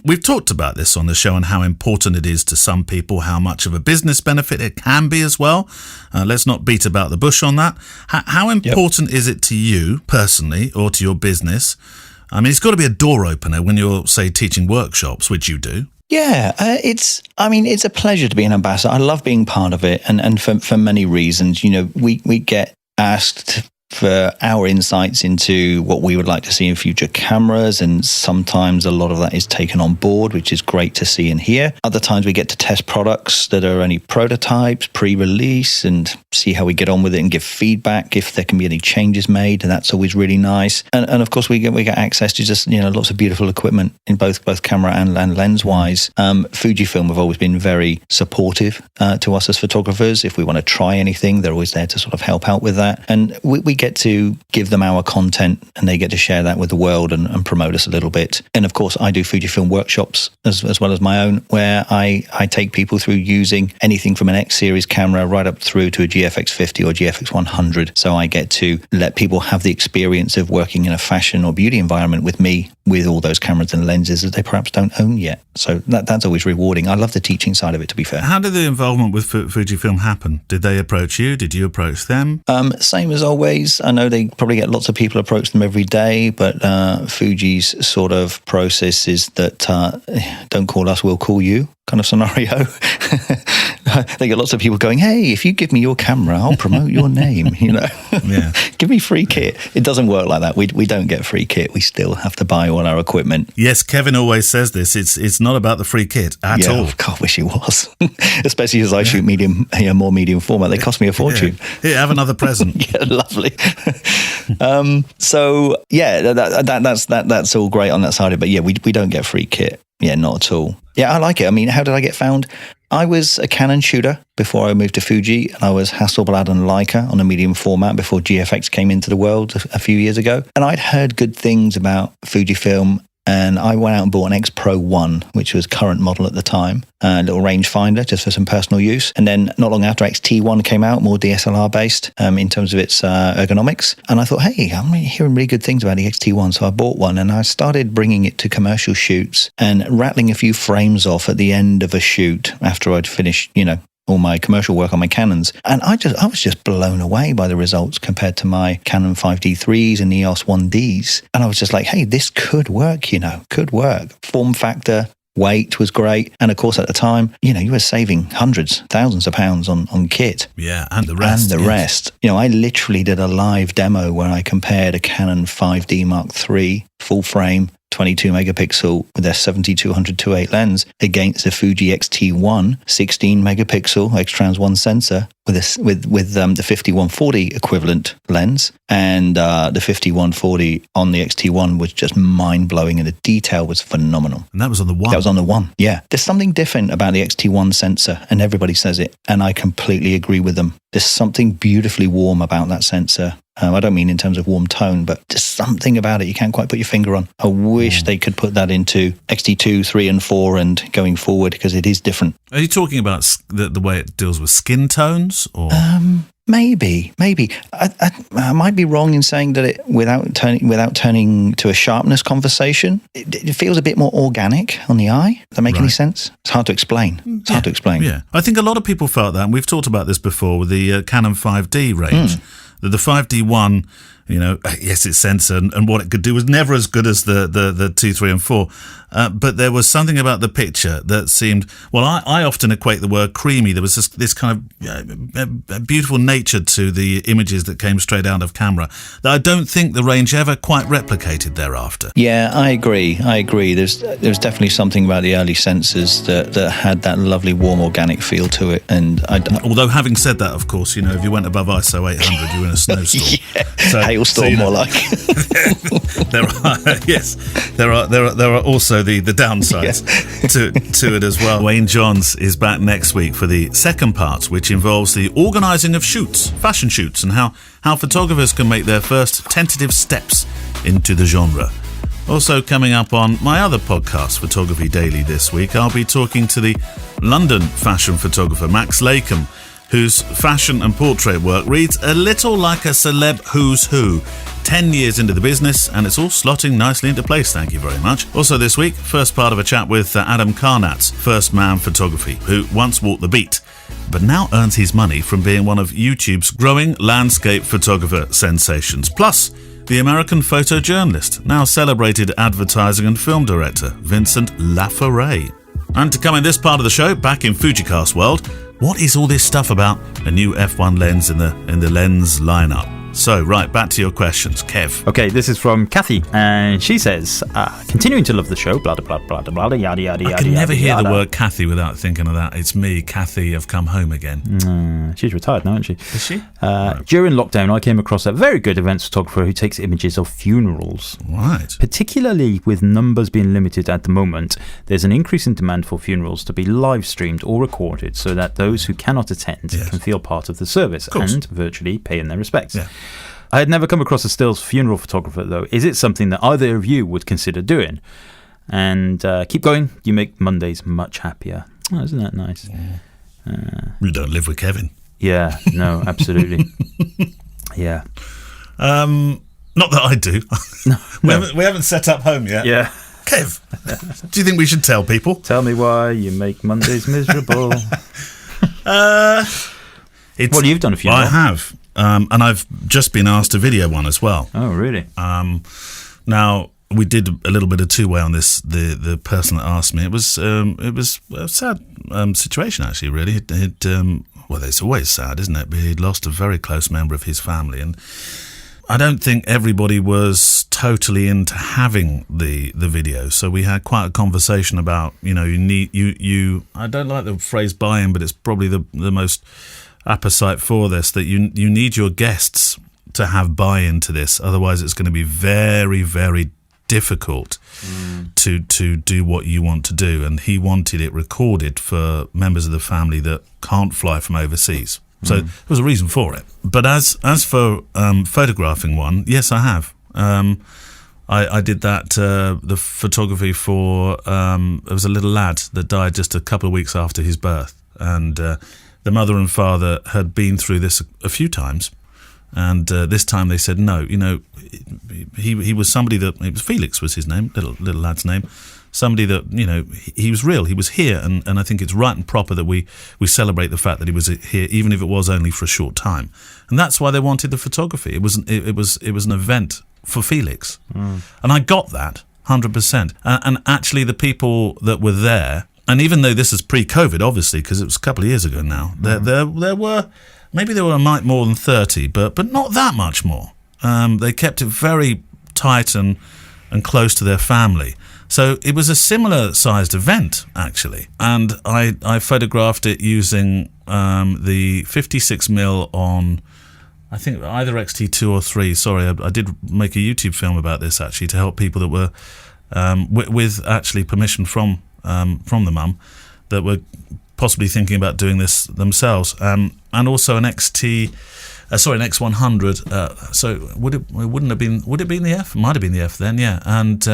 We've talked about this on the show and how important it is to some people, how much of a business benefit it can be as well. Let's not beat about the bush on that. How important is it to you personally or to your business? I mean, it's got to be a door opener when you're, say, teaching workshops, which you do. Yeah, it's a pleasure to be an ambassador. I love being part of it, and for many reasons. We get asked for our insights into what we would like to see in future cameras, and sometimes a lot of that is taken on board, which is great to see and hear. Other times we get to test products that are only prototypes, pre-release, and see how we get on with it and give feedback if there can be any changes made, and that's always really nice. And of course we get access to just lots of beautiful equipment in both camera and lens wise. Fujifilm have always been very supportive to us as photographers. If we want to try anything, they're always there to sort of help out with that, and we get to give them our content and they get to share that with the world and promote us a little bit. And of course I do Fujifilm workshops as well as my own, where I take people through using anything from an X series camera right up through to a GFX 50 or GFX 100. So I get to let people have the experience of working in a fashion or beauty environment with me, with all those cameras and lenses that they perhaps don't own yet. So that's always rewarding. I love the teaching side of it, to be fair. How did the involvement with Fujifilm happen? Did they approach you? Did you approach them? Same as always. I know they probably get lots of people approach them every day, but Fuji's sort of process is that don't call us, we'll call you kind of scenario. They get lots of people going, hey, if you give me your camera, I'll promote your name, Yeah. Give me free kit. It doesn't work like that. We don't get free kit. We still have to buy all our equipment. Yes, Kevin always says this. It's not about the free kit at all. God, wish it was. Especially as I shoot more medium format. They cost me a fortune. Yeah. Here, have another present. Yeah, lovely. So yeah, that's all great on that side of it. But yeah, we don't get free kit. Yeah, not at all. Yeah, I like it. I mean, how did I get found? I was a Canon shooter before I moved to Fuji, and I was Hasselblad and Leica on a medium format before GFX came into the world a few years ago. And I'd heard good things about Fujifilm, and I went out and bought an X Pro 1, which was current model at the time, a little rangefinder just for some personal use. And then not long after, XT1 came out, more DSLR based in terms of its ergonomics. And I thought, hey, I'm hearing really good things about the XT1. So I bought one and I started bringing it to commercial shoots and rattling a few frames off at the end of a shoot after I'd finished, all my commercial work on my Canons. And I was just blown away by the results compared to my Canon 5D3s and EOS 1Ds. And I was just like, hey, this could work, could work. Form factor, weight was great. And of course, at the time, you were saving hundreds, thousands of pounds on kit. Yeah, and the rest. Rest. I literally did a live demo where I compared a Canon 5D Mark III full frame 22 megapixel with their 70-200 2.8 lens against the Fuji X-T1 16 megapixel X-Trans 1 sensor with the 5140 equivalent lens, and the 5140 on the X-T1 was just mind-blowing, and the detail was phenomenal. And that was on the 1? That was on the 1, yeah. There's something different about the X-T1 sensor, and everybody says it, and I completely agree with them. There's something beautifully warm about that sensor. I don't mean in terms of warm tone, but just something about it you can't quite put your finger on. I wish they could put that into X-T2, 3 and 4 and going forward, because it is different. Are you talking about the way it deals with skin tones? Or Maybe. I might be wrong in saying that it without turning to a sharpness conversation, it feels a bit more organic on the eye. Does that make any sense? It's hard to explain. Yeah, I think a lot of people felt that, and we've talked about this before with the Canon 5D range. The 5D1, yes, its sensor and what it could do was never as good as the 2, 3 and 4. But there was something about the picture that seemed, I often equate the word creamy. There was this kind of beautiful nature to the images that came straight out of camera that I don't think the range ever quite replicated thereafter. Yeah, I agree. There's definitely something about the early sensors that had that lovely warm organic feel to it. And although having said that, of course, if you went above ISO 800, you were in a snowstorm. Yeah. Hailstorm, more like. There are also the downsides to it as well. Wayne Johns is back next week for the second part, which involves the organising of shoots, fashion shoots, and how photographers can make their first tentative steps into the genre. Also coming up on my other podcast, Photography Daily, this week, I'll be talking to the London fashion photographer Max Lakem, whose fashion and portrait work reads a little like a celeb who's who. 10 years into the business, and it's all slotting nicely into place, thank you very much. Also this week, first part of a chat with Adam Carnat's First Man Photography, who once walked the beat, but now earns his money from being one of YouTube's growing landscape photographer sensations. Plus, the American photojournalist, now celebrated advertising and film director, Vincent Laforet. And to come in this part of the show, back in Fujicast world, what is all this stuff about a new f1 lens in the lens lineup? So, right, back to your questions. Kev. Okay, this is from Kathy, and she says, continuing to love the show, blah, blah, blah, blah, blah, yada, yada, I yada. can never hear the yada. word Kathy without thinking of that. It's me, Kathy, I've come home again. She's retired now, isn't she? Is she? During lockdown, I came across a very good events photographer who takes images of funerals. Right. Particularly with numbers being limited at the moment, there's an increase in demand for funerals to be live streamed or recorded so that those who cannot attend can feel part of the service and virtually pay in their respects. Yeah. I had never come across a stills funeral photographer, though. Is it something that either of you would consider doing? And keep going. You make Mondays much happier. Oh, isn't that nice? You don't live with Kevin. Yeah, no, absolutely. Yeah. Not that I do. We haven't set up home yet. Yeah. Kev, do you think we should tell people? Tell me why you make Mondays miserable. Well, you've done a funeral. I have. And I've just been asked to video one as well. Oh, really? Now, we did a little bit of two-way on this. The person that asked me, it was a sad situation, actually, really. Well, it's always sad, isn't it? But he'd lost a very close member of his family, and I don't think everybody was totally into having the video. So we had quite a conversation about, you I don't like the phrase buy-in, but it's probably the most apposite for this, that you need your guests to have buy-in to this. Otherwise, it's going to be very, very difficult to do what you want to do. And he wanted it recorded for members of the family that can't fly from overseas. So there was a reason for it. But as for photographing one, yes, I have. I did that, the photography for, there was a little lad that died just a couple of weeks after his birth. And the mother and father had been through this a few times. And this time they said, no, he was somebody that, it was Felix was his name, little lad's name. Somebody that, he was real, he was here, and I think it's right and proper that we celebrate the fact that he was here, even if it was only for a short time. And that's why they wanted the photography. It was an event for Felix. And I got that 100%. And actually the people that were there, and even though this is pre-COVID, obviously, because it was a couple of years ago now, there were more than 30, but not that much more. They kept it very tight and close to their family. So it was a similar sized event, actually. And I photographed it using the 56mm on, I think, either XT2 or 3. Sorry, I did make a YouTube film about this, actually, to help people that were, with actually permission from the mum, that were possibly thinking about doing this themselves. And also an X100. So would it have been the F? It might have been the F then, yeah. And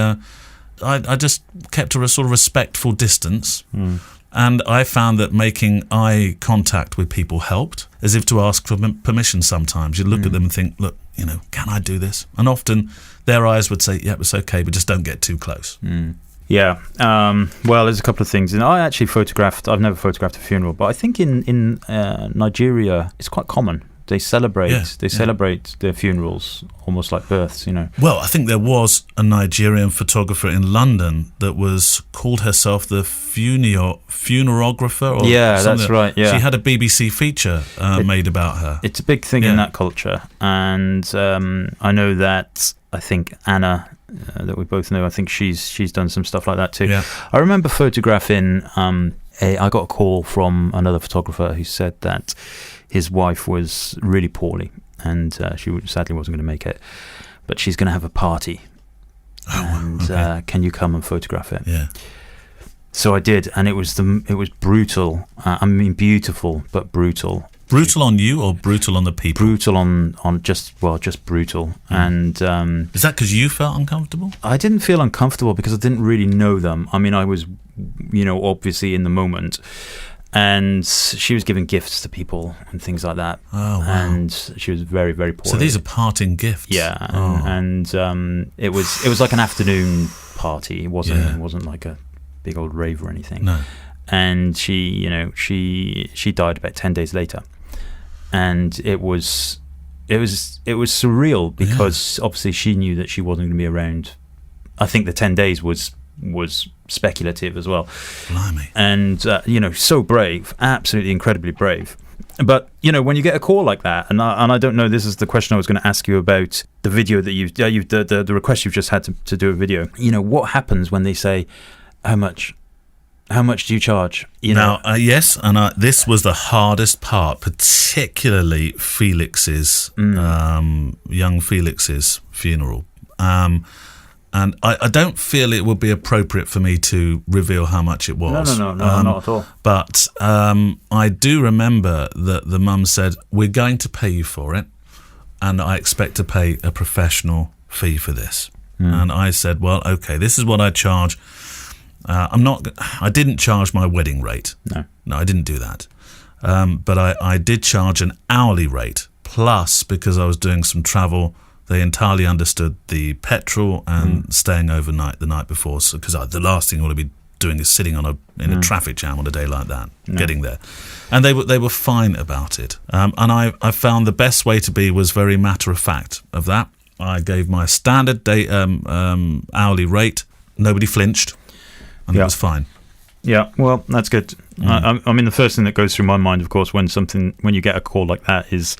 I just kept a sort of respectful distance, and I found that making eye contact with people helped, as if to ask for permission sometimes. You'd look at them and think, look, can I do this? And often their eyes would say, yeah, it's okay, but just don't get too close. Yeah. Well, there's a couple of things. And I've never photographed a funeral, but I think in Nigeria, it's quite common. They celebrate their funerals almost like births, Well, I think there was a Nigerian photographer in London that was called herself the funerographer. Or that's right. Yeah, she had a BBC feature made about her. It's a big thing in that culture, and I know that. I think Anna, that we both know, I think she's done some stuff like that too. Yeah. I remember photographing. I got a call from another photographer who said that his wife was really poorly, and she sadly wasn't going to make it, but she's going to have a party, can you come and photograph it? Yeah. So I did, and it was brutal. I mean, beautiful, but brutal. Brutal on you or brutal on the people? Brutal on just brutal. And is that because you felt uncomfortable? I didn't feel uncomfortable because I didn't really know them. I mean, I was, obviously in the moment. And she was giving gifts to people and things like that. Oh, wow. And she was very, very poor. So these are parting gifts. Yeah, and it was like an afternoon party. It wasn't like a big old rave or anything. No. And she died about 10 days later, and it was surreal because obviously she knew that she wasn't going to be around. I think the 10 days was speculative as well. Blimey. And so brave, absolutely incredibly brave. But, when you get a call like that, and I don't know, this is the question I was going to ask you about the video that the request you've just had to do a video. What happens when they say, how much do you charge? Yes, and this was the hardest part, particularly Felix's, young Felix's funeral. And I don't feel it would be appropriate for me to reveal how much it was. No, not at all. But I do remember that the mum said, we're going to pay you for it, and I expect to pay a professional fee for this. And I said, well, okay, this is what I charge. I didn't charge my wedding rate. No, I didn't do that. But I did charge an hourly rate. Plus, because I was doing some travel, they entirely understood the petrol and staying overnight the night before. So, because the last thing I want to be doing is sitting in a traffic jam on a day like that, getting there. And they were fine about it. And I found the best way to be was very matter of fact of that. I gave my standard hourly rate. Nobody flinched. And it was fine. Yeah, well, that's good. I mean, the first thing that goes through my mind, of course, when you get a call like that is,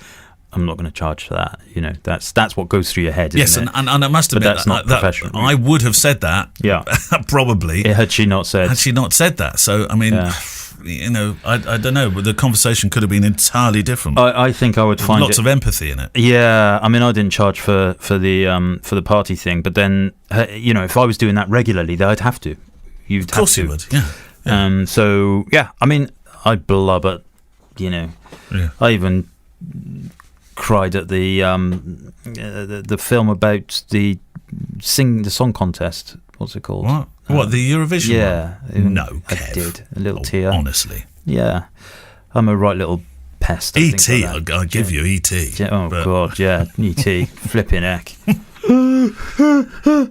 I'm not going to charge for that. That's what goes through your head. Isn't it? And I must admit, that's not professional. I would have said that. Yeah, probably. Had she not said that. So I mean, I don't know, but the conversation could have been entirely different. I think I would find lots of empathy in it. Yeah, I mean, I didn't charge for the party thing, but then if I was doing that regularly, then I'd have to. Of course you would. Yeah. So yeah, I mean, I blubbered. I even cried at the film about the song contest. What's it called? What the Eurovision? Yeah. No, I Kev. did a little tear. Honestly. Yeah, I'm a right little pest. E.T. I'll give you E.T. Oh God, yeah, E.T. Flipping heck.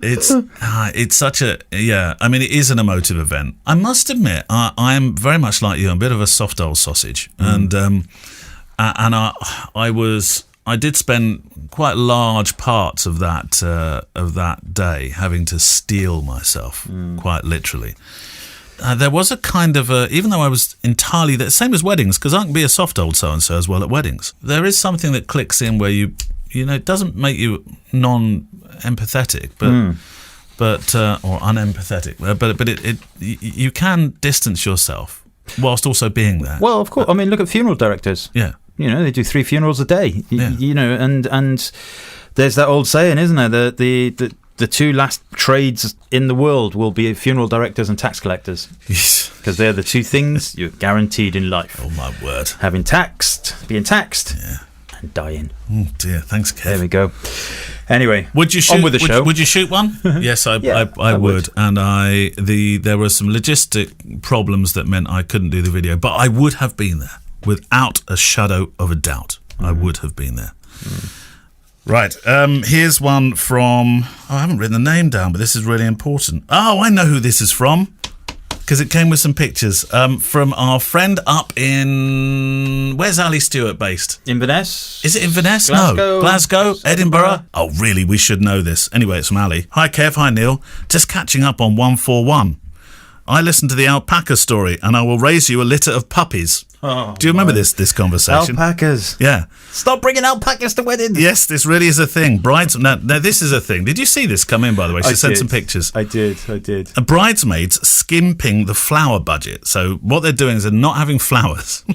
It's such a I mean, it is an emotive event. I must admit, I am very much like you. I'm a bit of a soft old sausage, and I did spend quite large parts of that day having to steel myself, quite literally. There was a kind of even though I was entirely the same as weddings, because I can be a soft old so and so as well at weddings. There is something that clicks in where it doesn't make you non-empathetic, but or unempathetic, but you can distance yourself whilst also being there. Well, of course. I mean, look at funeral directors. Yeah, they do 3 funerals a day. Yeah. And there's that old saying, isn't there? The 2 last trades in the world will be funeral directors and tax collectors. Yes. Because they're the 2 things you're guaranteed in life. Oh my word! Being taxed. Yeah. And dying. Oh dear, thanks, Kev. There we go. Anyway, would you shoot? On with the show. Would you shoot one? Yes, I would. And there were some logistic problems that meant I couldn't do the video, but I would have been there without a shadow of a doubt. I would have been there. Right. Here's one from. I haven't written the name down, but this is really important. Oh, I know who this is from. Because it came with some pictures from our friend up in... Where's Ali Stewart based? Inverness. Is it Inverness? Glasgow. No. Glasgow? Edinburgh? Oh, really? We should know this. Anyway, it's from Ali. Hi, Kev. Hi, Neil. Just catching up on 141. I listened to the alpaca story, and I will raise you a litter of puppies. Oh, do you remember this conversation? Alpacas. Yeah. Stop bringing alpacas to weddings. Yes, this really is a thing. Now, this is a thing. Did you see this come in, by the way? She sent some pictures. I did. Bridesmaids skimping the flower budget. So what they're doing is they're not having flowers.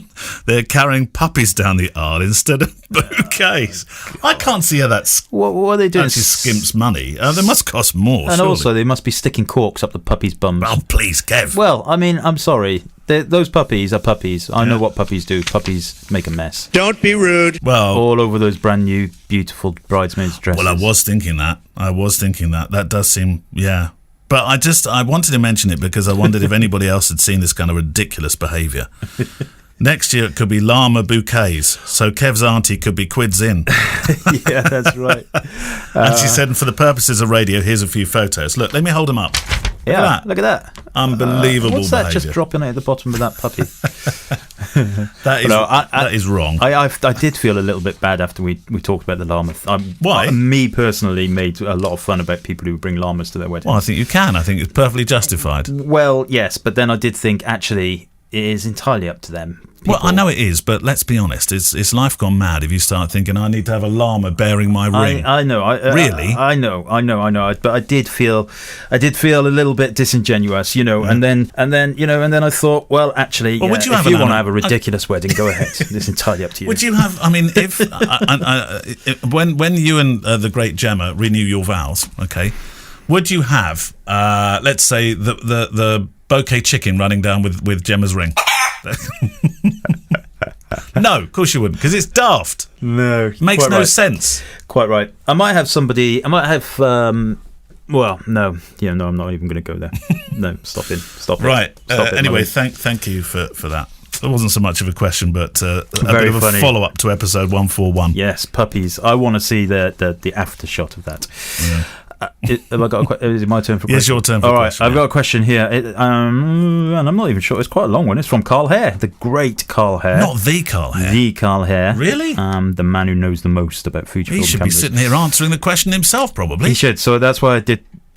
They're carrying puppies down the aisle instead of bouquets. I can't see how that's... What are they doing? Actually skimps money. They must cost more, And surely. also, they must be sticking corks up the puppies' bums. Oh, please, Kev. Well, I mean, I'm sorry. Those puppies are puppies. I know what puppies do. Puppies make a mess. Don't be rude. Well, all over those brand new, beautiful bridesmaids' dresses. Well, I was thinking that. That does seem, yeah. But I wanted to mention it because I wondered if anybody else had seen this kind of ridiculous behaviour. Next year it could be llama bouquets, so Kev's auntie could be quids in. Yeah, that's right. And she said, for the purposes of radio, here's a few photos. Look, let me hold them up. Yeah, look at that. Unbelievable what's that behaviour. just dropping out at the bottom of that puppy? that is wrong. I did feel a little bit bad after we talked about the llama. Why? Me personally made a lot of fun about people who bring llamas to their weddings. Well, I think you can. I think it's perfectly justified. Well, yes, but then I did think, actually, is entirely up to them. Well, I know it is, but let's be honest. It's life gone mad if you start thinking, I need to have a llama bearing my ring. I know. Really? I know. But I did feel a little bit disingenuous, and then I thought, well, actually, would you if you want to have a ridiculous wedding, go ahead. It's entirely up to you. Would you have? I mean, if when you and the great Gemma renew your vows, okay, would you have, let's say, the bouquet chicken running down with Gemma's ring? No, of course you wouldn't, because it's daft. No, makes no sense. Quite right. I might have. Well, no, I'm not even going to go there. No, stop it. Right. Stop it, anyway, thank you for that. It wasn't so much of a question, but a Very bit of funny. a follow-up to episode 141. Yes, puppies. I want to see the after shot of that. Yeah. Have I got is it my turn for a question? Yes, your turn for a question. All right, I've got a question here. And I'm not even sure. It's quite a long one. It's from Carl Hare, the great Carl Hare. Not the Carl Hare. The Carl Hare. Really? The man who knows the most about Fujifilm He should cameras. be sitting here answering the question himself, probably. He should. So that's why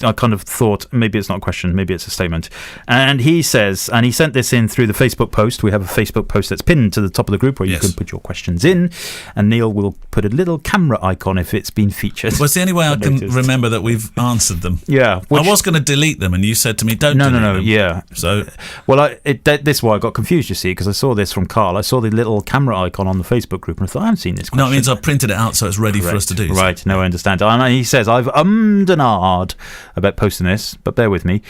I kind of thought maybe it's not a question, maybe it's a statement. And he says, and he sent this in through the Facebook post. We have a Facebook post that's pinned to the top of the group where you can put your questions in, and Neil will put a little camera icon if it's been featured. Well, it's the only way I can remember that we've answered them. Yeah. I was going to delete them, and you said to me, don't delete them. Yeah. So, well, this is why I got confused, you see, because I saw this from Carl. I saw the little camera icon on the Facebook group, and I thought, I haven't seen this question. No, it means I've printed it out so it's ready for us to do. Right, no, I understand. And he says, I've and ahed about posting this, but bear with me.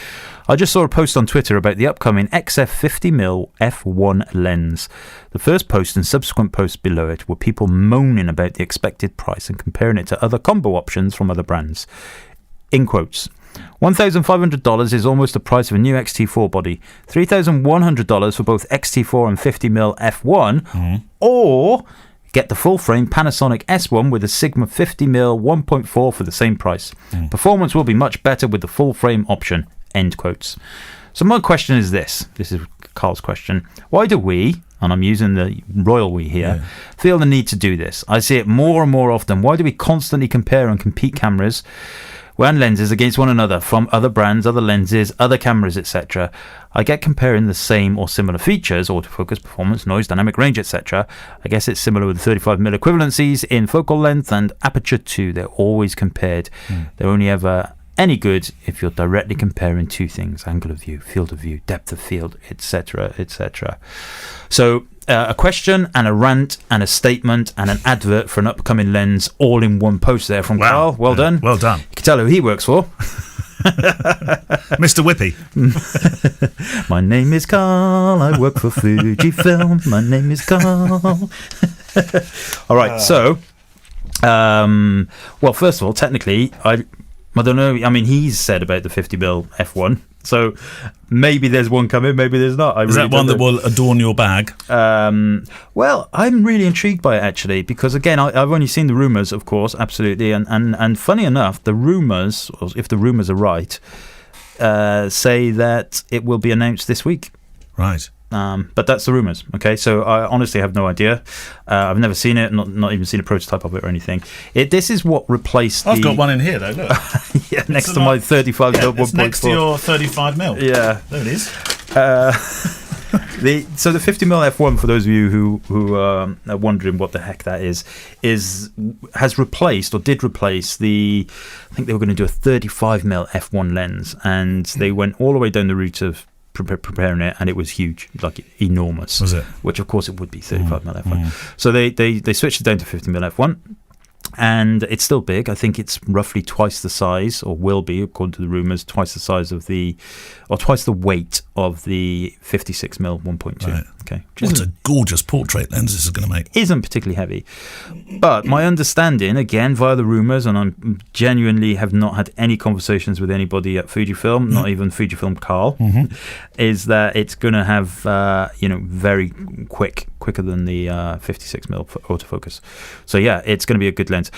I just saw a post on Twitter about the upcoming XF50mm f1 lens. The first post and subsequent posts below it were people moaning about the expected price and comparing it to other combo options from other brands. In quotes, $1,500 is almost the price of a new XT4 body. $3,100 for both XT4 and 50mm f1, or get the full-frame Panasonic S1 with a Sigma 50mm 1.4 for the same price. Performance will be much better with the full-frame option. End quotes. So my question is this. This is Carl's question. Why do we, and I'm using the royal we here, feel the need to do this? I see it more and more often. Why do we constantly compare and compete cameras and lenses against one another from other brands, other lenses, other cameras, etc.? I get comparing the same or similar features, autofocus, performance, noise, dynamic range, etc. I guess it's similar with the 35mm equivalencies in focal length and aperture too. They're always compared. They're only ever any good if you're directly comparing two things: angle of view, field of view, depth of field, etc., etc. So a question and a rant and a statement and an advert for an upcoming lens all in one post there from Carl. Well done. Well done. You can tell who he works for. Mr. Whippy. My name is Carl. I work for Fujifilm. My name is Carl. All right. So, well, first of all, technically, I don't know. I mean, he's said about the 50mm f1. So maybe there's one coming, maybe there's not. Is that one that will adorn your bag? Well, I'm really intrigued by it, actually, because, again, I've only seen the rumours, of course, absolutely. And funny enough, the rumours, if the rumours are right, say that it will be announced this week. Right. But that's the rumours, okay? So I honestly have no idea. I've never seen it, not even seen a prototype of it or anything. This is what replaced I've got one in here, though, look. Yeah, next to my 35mm it's next to your 35mm. Yeah. There it is. So the 50mm f1, for those of you who are wondering what the heck that has replaced, or did replace, I think they were going to do a 35mm f1 lens, and they went all the way down the route of preparing it, and it was huge, like enormous. Was it? Which of course it would be 35mm f1. So they switched it down to 50mm f1, and it's still big. I think it's roughly twice the size, or will be, according to the rumours, twice the size of twice the weight of the 56mm 1.2. Right. Okay. What a gorgeous portrait lens this is going to make. Isn't particularly heavy. But my understanding, again, via the rumours, and I genuinely have not had any conversations with anybody at Fujifilm, not even Fujifilm Carl, is that it's going to have, very quicker than the 56mm autofocus. So yeah, it's going to be a good lens.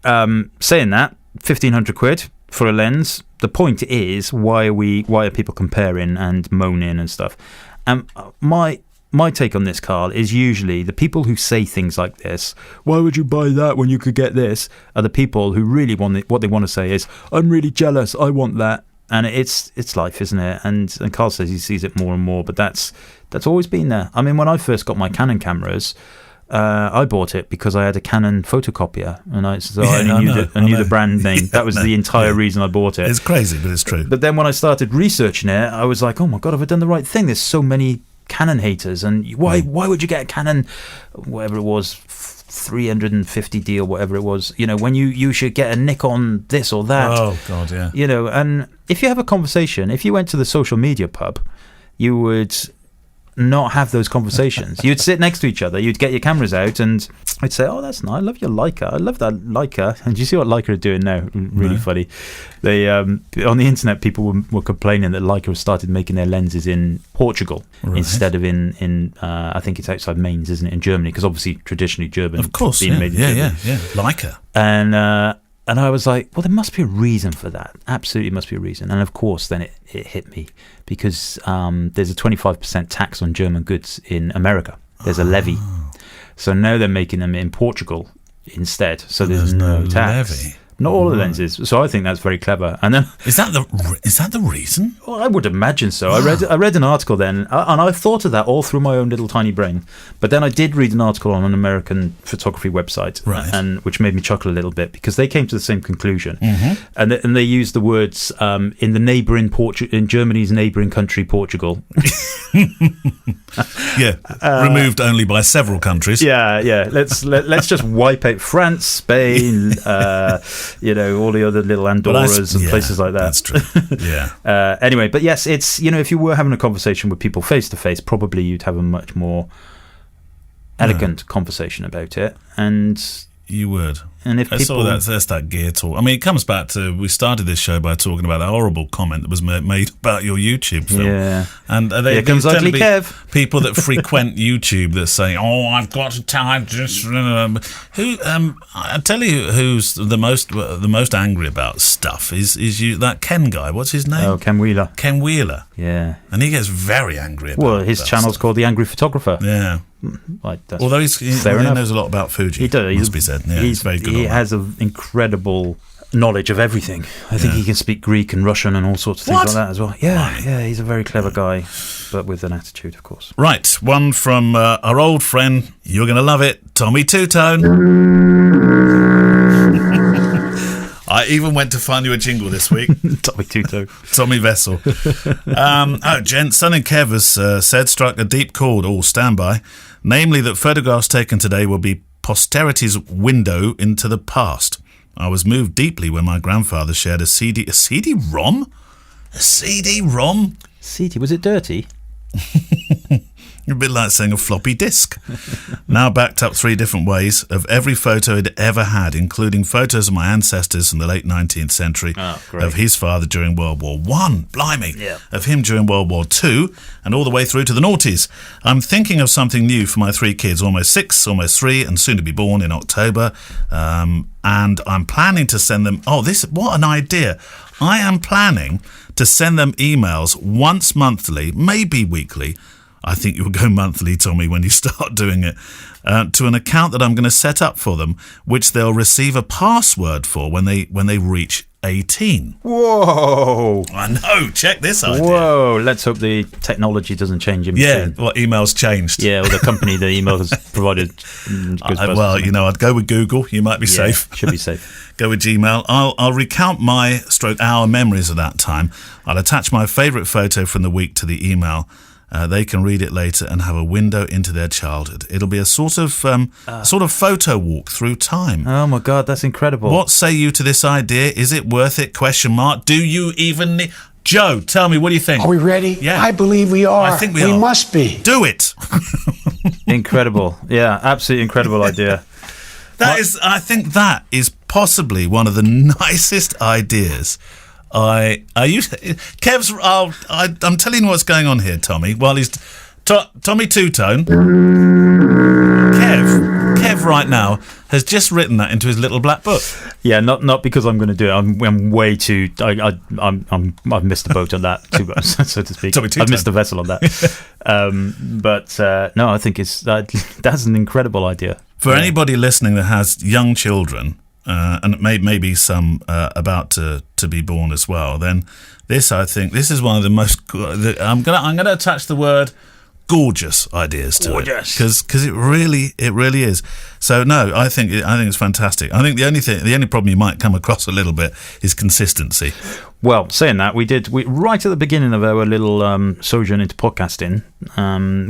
Saying that, £1,500 for a lens. The point is, why are people comparing and moaning and stuff? My take on this, Carl, is usually the people who say things like this, why would you buy that when you could get this, are the people who really what they want to say is, I'm really jealous, I want that, And it's life, isn't it? And Carl says he sees it more and more, but that's always been there. I mean, when I first got my Canon cameras, I bought it because I had a Canon photocopier, and I knew the brand name. That was the entire reason I bought it. It's crazy, but it's true. But then when I started researching it, I was like, oh my God, have I done the right thing? There's so many Canon haters, and why would you get a Canon, whatever it was, 350D or whatever it was, when you should get a Nikon this or that. Oh God, yeah. And if you have a conversation, if you went to the social media pub, you would not have those conversations. You'd sit next to each other, you'd get your cameras out, and I'd say, oh, that's nice, I love your Leica, I love that Leica. And do you see what Leica are doing now? Really funny. They on the internet, people were complaining that Leica has started making their lenses in Portugal instead of in I think it's outside Mainz, isn't it, in Germany, because obviously traditionally German, of course, made in Germany. Leica. And I was like, well, there must be a reason for that. Absolutely must be a reason. And of course, then it hit me, because there's a 25% tax on German goods in America. There's a levy. So now they're making them in Portugal instead. So there's no tax. Levy. Not all the lenses. So I think that's very clever. And then is that the reason? Well, I would imagine so. I read an article then, and I thought of that all through my own little tiny brain. But then I did read an article on an American photography website, and which made me chuckle a little bit, because they came to the same conclusion, and they used the words in the in Germany's neighbouring country, Portugal. Removed only by several countries. Let's just wipe out France, Spain. All the other little Andorras and places like that. That's true. Yeah. Anyway, but yes, it's, if you were having a conversation with people face to face, probably you'd have a much more elegant conversation about it. And you would. And if people, that's that gear talk. I mean, it comes back to, we started this show by talking about that horrible comment that was made about your YouTube film. Yeah. And here comes Ugly Kev. People that frequent YouTube that say, "Oh, I've got time." Just who? I tell you, who's the most angry about stuff is you, that Ken guy. What's his name? Oh, Ken Wheeler. Ken Wheeler. Yeah. And he gets very angry about. Well, his channel's called The Angry Photographer. Yeah. Although he knows a lot about Fuji. He does. Must be said. Yeah, he's very good. He has an incredible knowledge of everything. I think he can speak Greek and Russian and all sorts of things like that as well. Yeah, he's a very clever guy, but with an attitude, of course. Right, one from our old friend, you're going to love it, Tommy Two-Tone. I even went to find you a jingle this week. Tommy Two-Tone. Tommy Vessel. Gents, Son and Kev has said, struck a deep chord, all standby, namely that photographs taken today will be posterity's window into the past. I was moved deeply when my grandfather shared a CD-ROM? A CD-ROM? CD, was it dirty? A bit like saying a floppy disk. Now backed up 3 different ways of every photo he'd ever had, including photos of my ancestors from the late 19th century, of his father during World War I, blimey, of him during World War II, and all the way through to the noughties. I'm thinking of something new for my 3 kids, almost 6, almost 3, and soon to be born in October. And I'm planning to send them... what an idea. I am planning to send them emails once monthly, maybe weekly. I think you'll go monthly, Tommy, when you start doing it, to an account that I'm going to set up for them, which they'll receive a password for when they reach 18. Whoa! I know. Check this idea. Whoa! Let's hope the technology doesn't change in between. Yeah, email's changed. Yeah, or the company the email has provided. I'd go with Google. You might be safe. Should be safe. Go with Gmail. I'll recount our memories of that time. I'll attach my favourite photo from the week to the email. They can read it later and have a window into their childhood. It'll be a sort of photo walk through time. Oh my God, that's incredible! What say you to this idea? Is it worth it? ? Do you even need... Joe, tell me, what do you think? Are we ready? Yeah, I believe we are. I think we are. We must be. Do it. Incredible! Yeah, absolutely incredible idea. I think that is possibly one of the nicest ideas. I'm telling you what's going on here, Tommy. While he's Tommy Two-Tone, Kev right now has just written that into his little black book. Yeah, not because I'm going to do it. I'm way too. I've missed the boat on that, too much, so to speak. I've missed the vessel on that. No, I think that's an incredible idea. For anybody listening that has young children, and maybe some about to be born as well, then I think this is one of the most. I'm gonna attach the word gorgeous ideas to it, because it really is. So no, I think it's fantastic. I think the only problem you might come across a little bit is consistency. Well, saying that, we right at the beginning of our little sojourn into podcasting,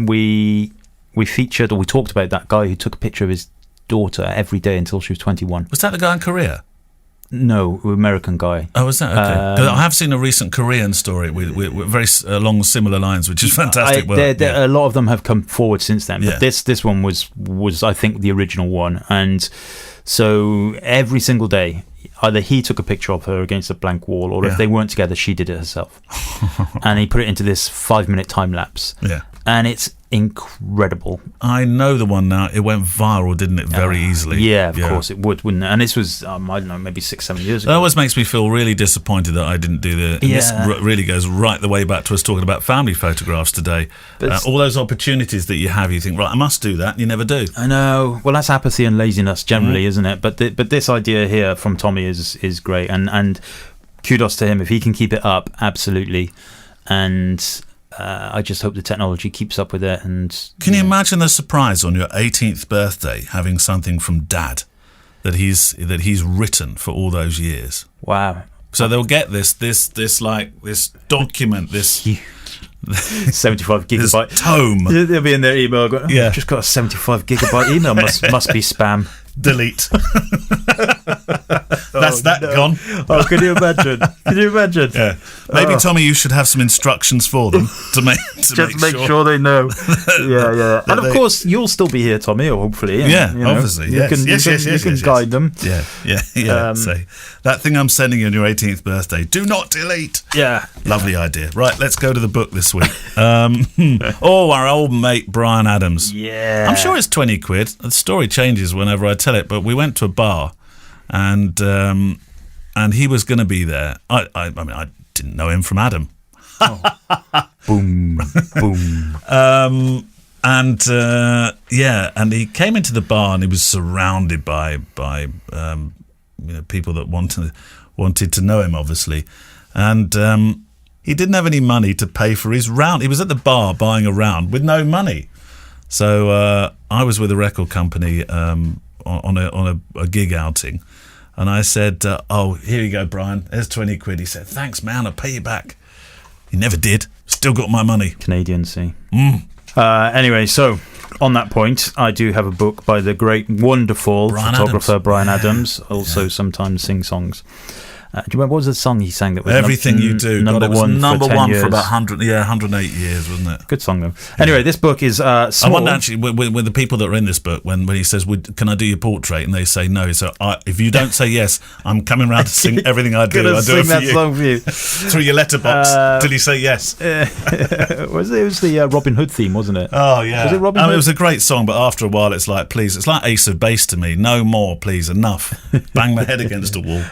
we featured, or we talked about that guy who took a picture of his daughter every day until she was 21. Was that the guy in Korea? No, American guy. Oh, was that? Okay. 'Cause I have seen a recent Korean story with very along similar lines, which is fantastic work. A lot of them have come forward since then, but Yeah. this one was I think the original one. And so every single day, either he took a picture of her against a blank wall, or if they weren't together, she did it herself. And he put it into this 5-minute time lapse. Yeah. And it's incredible. I know the one now. It went viral, didn't it? Very easily. Yeah, of course it would, wouldn't it? And this was, I don't know, maybe 6-7 years ago. That always makes me feel really disappointed that I didn't do the. Yeah. This really goes right the way back to us talking about family photographs today. All those opportunities that you have, you think, right, I must do that. And you never do. I know. Well, that's apathy and laziness generally, isn't it? But this idea here from Tommy is great, and kudos to him if he can keep it up. Absolutely, and. I just hope the technology keeps up with it. And can you imagine the surprise on your 18th birthday having something from Dad that he's written for all those years? Wow! So they'll get this document, this 75 gigabyte this tome. They'll be in their email going, Yeah. I've just got a 75 gigabyte email. Must be spam. Delete. That's gone. Oh, can you imagine? Yeah. Maybe Tommy, you should have some instructions for them to make sure they know. Yeah. And of course, you'll still be here, Tommy, or hopefully. Yeah, you know, obviously. You can guide them. Yeah. So that thing I'm sending you on your 18th birthday, do not delete. Yeah. Lovely idea. Right, let's go to the book this week. Our old mate Bryan Adams. Yeah. I'm sure it's 20 quid. The story changes whenever I tell it, but we went to a bar and he was going to be there. I mean, I didn't know him from Adam. Boom. And he came into the bar and he was surrounded by people that wanted to know him, obviously, and he didn't have any money to pay for his round. He was at the bar buying a round with no money. So I was with a record company on a gig outing, and I said, here you go, Bryan, there's 20 quid. He said, thanks, man, I'll pay you back. He never did. Still got my money. Canadian, see. Anyway, so on that point, I do have a book by the great, wonderful photographer Bryan Adams, also sometimes sing songs. Do you remember what was the song he sang that was Everything You Do? Number one for about 108 years, wasn't it? Good song though. Anyway, this book is small. I wonder actually with the people that are in this book when he says, "Can I do your portrait?" and they say no. So if you don't say yes, I'm coming round to sing everything I do. I do it for that you. song for you Through your letterbox till you say yes. It was the Robin Hood theme, wasn't it? Oh yeah. Was it Robin Hood? It was a great song, but after a while, it's like, please, it's like Ace of Base to me. No more, please, enough. Bang my head against a wall.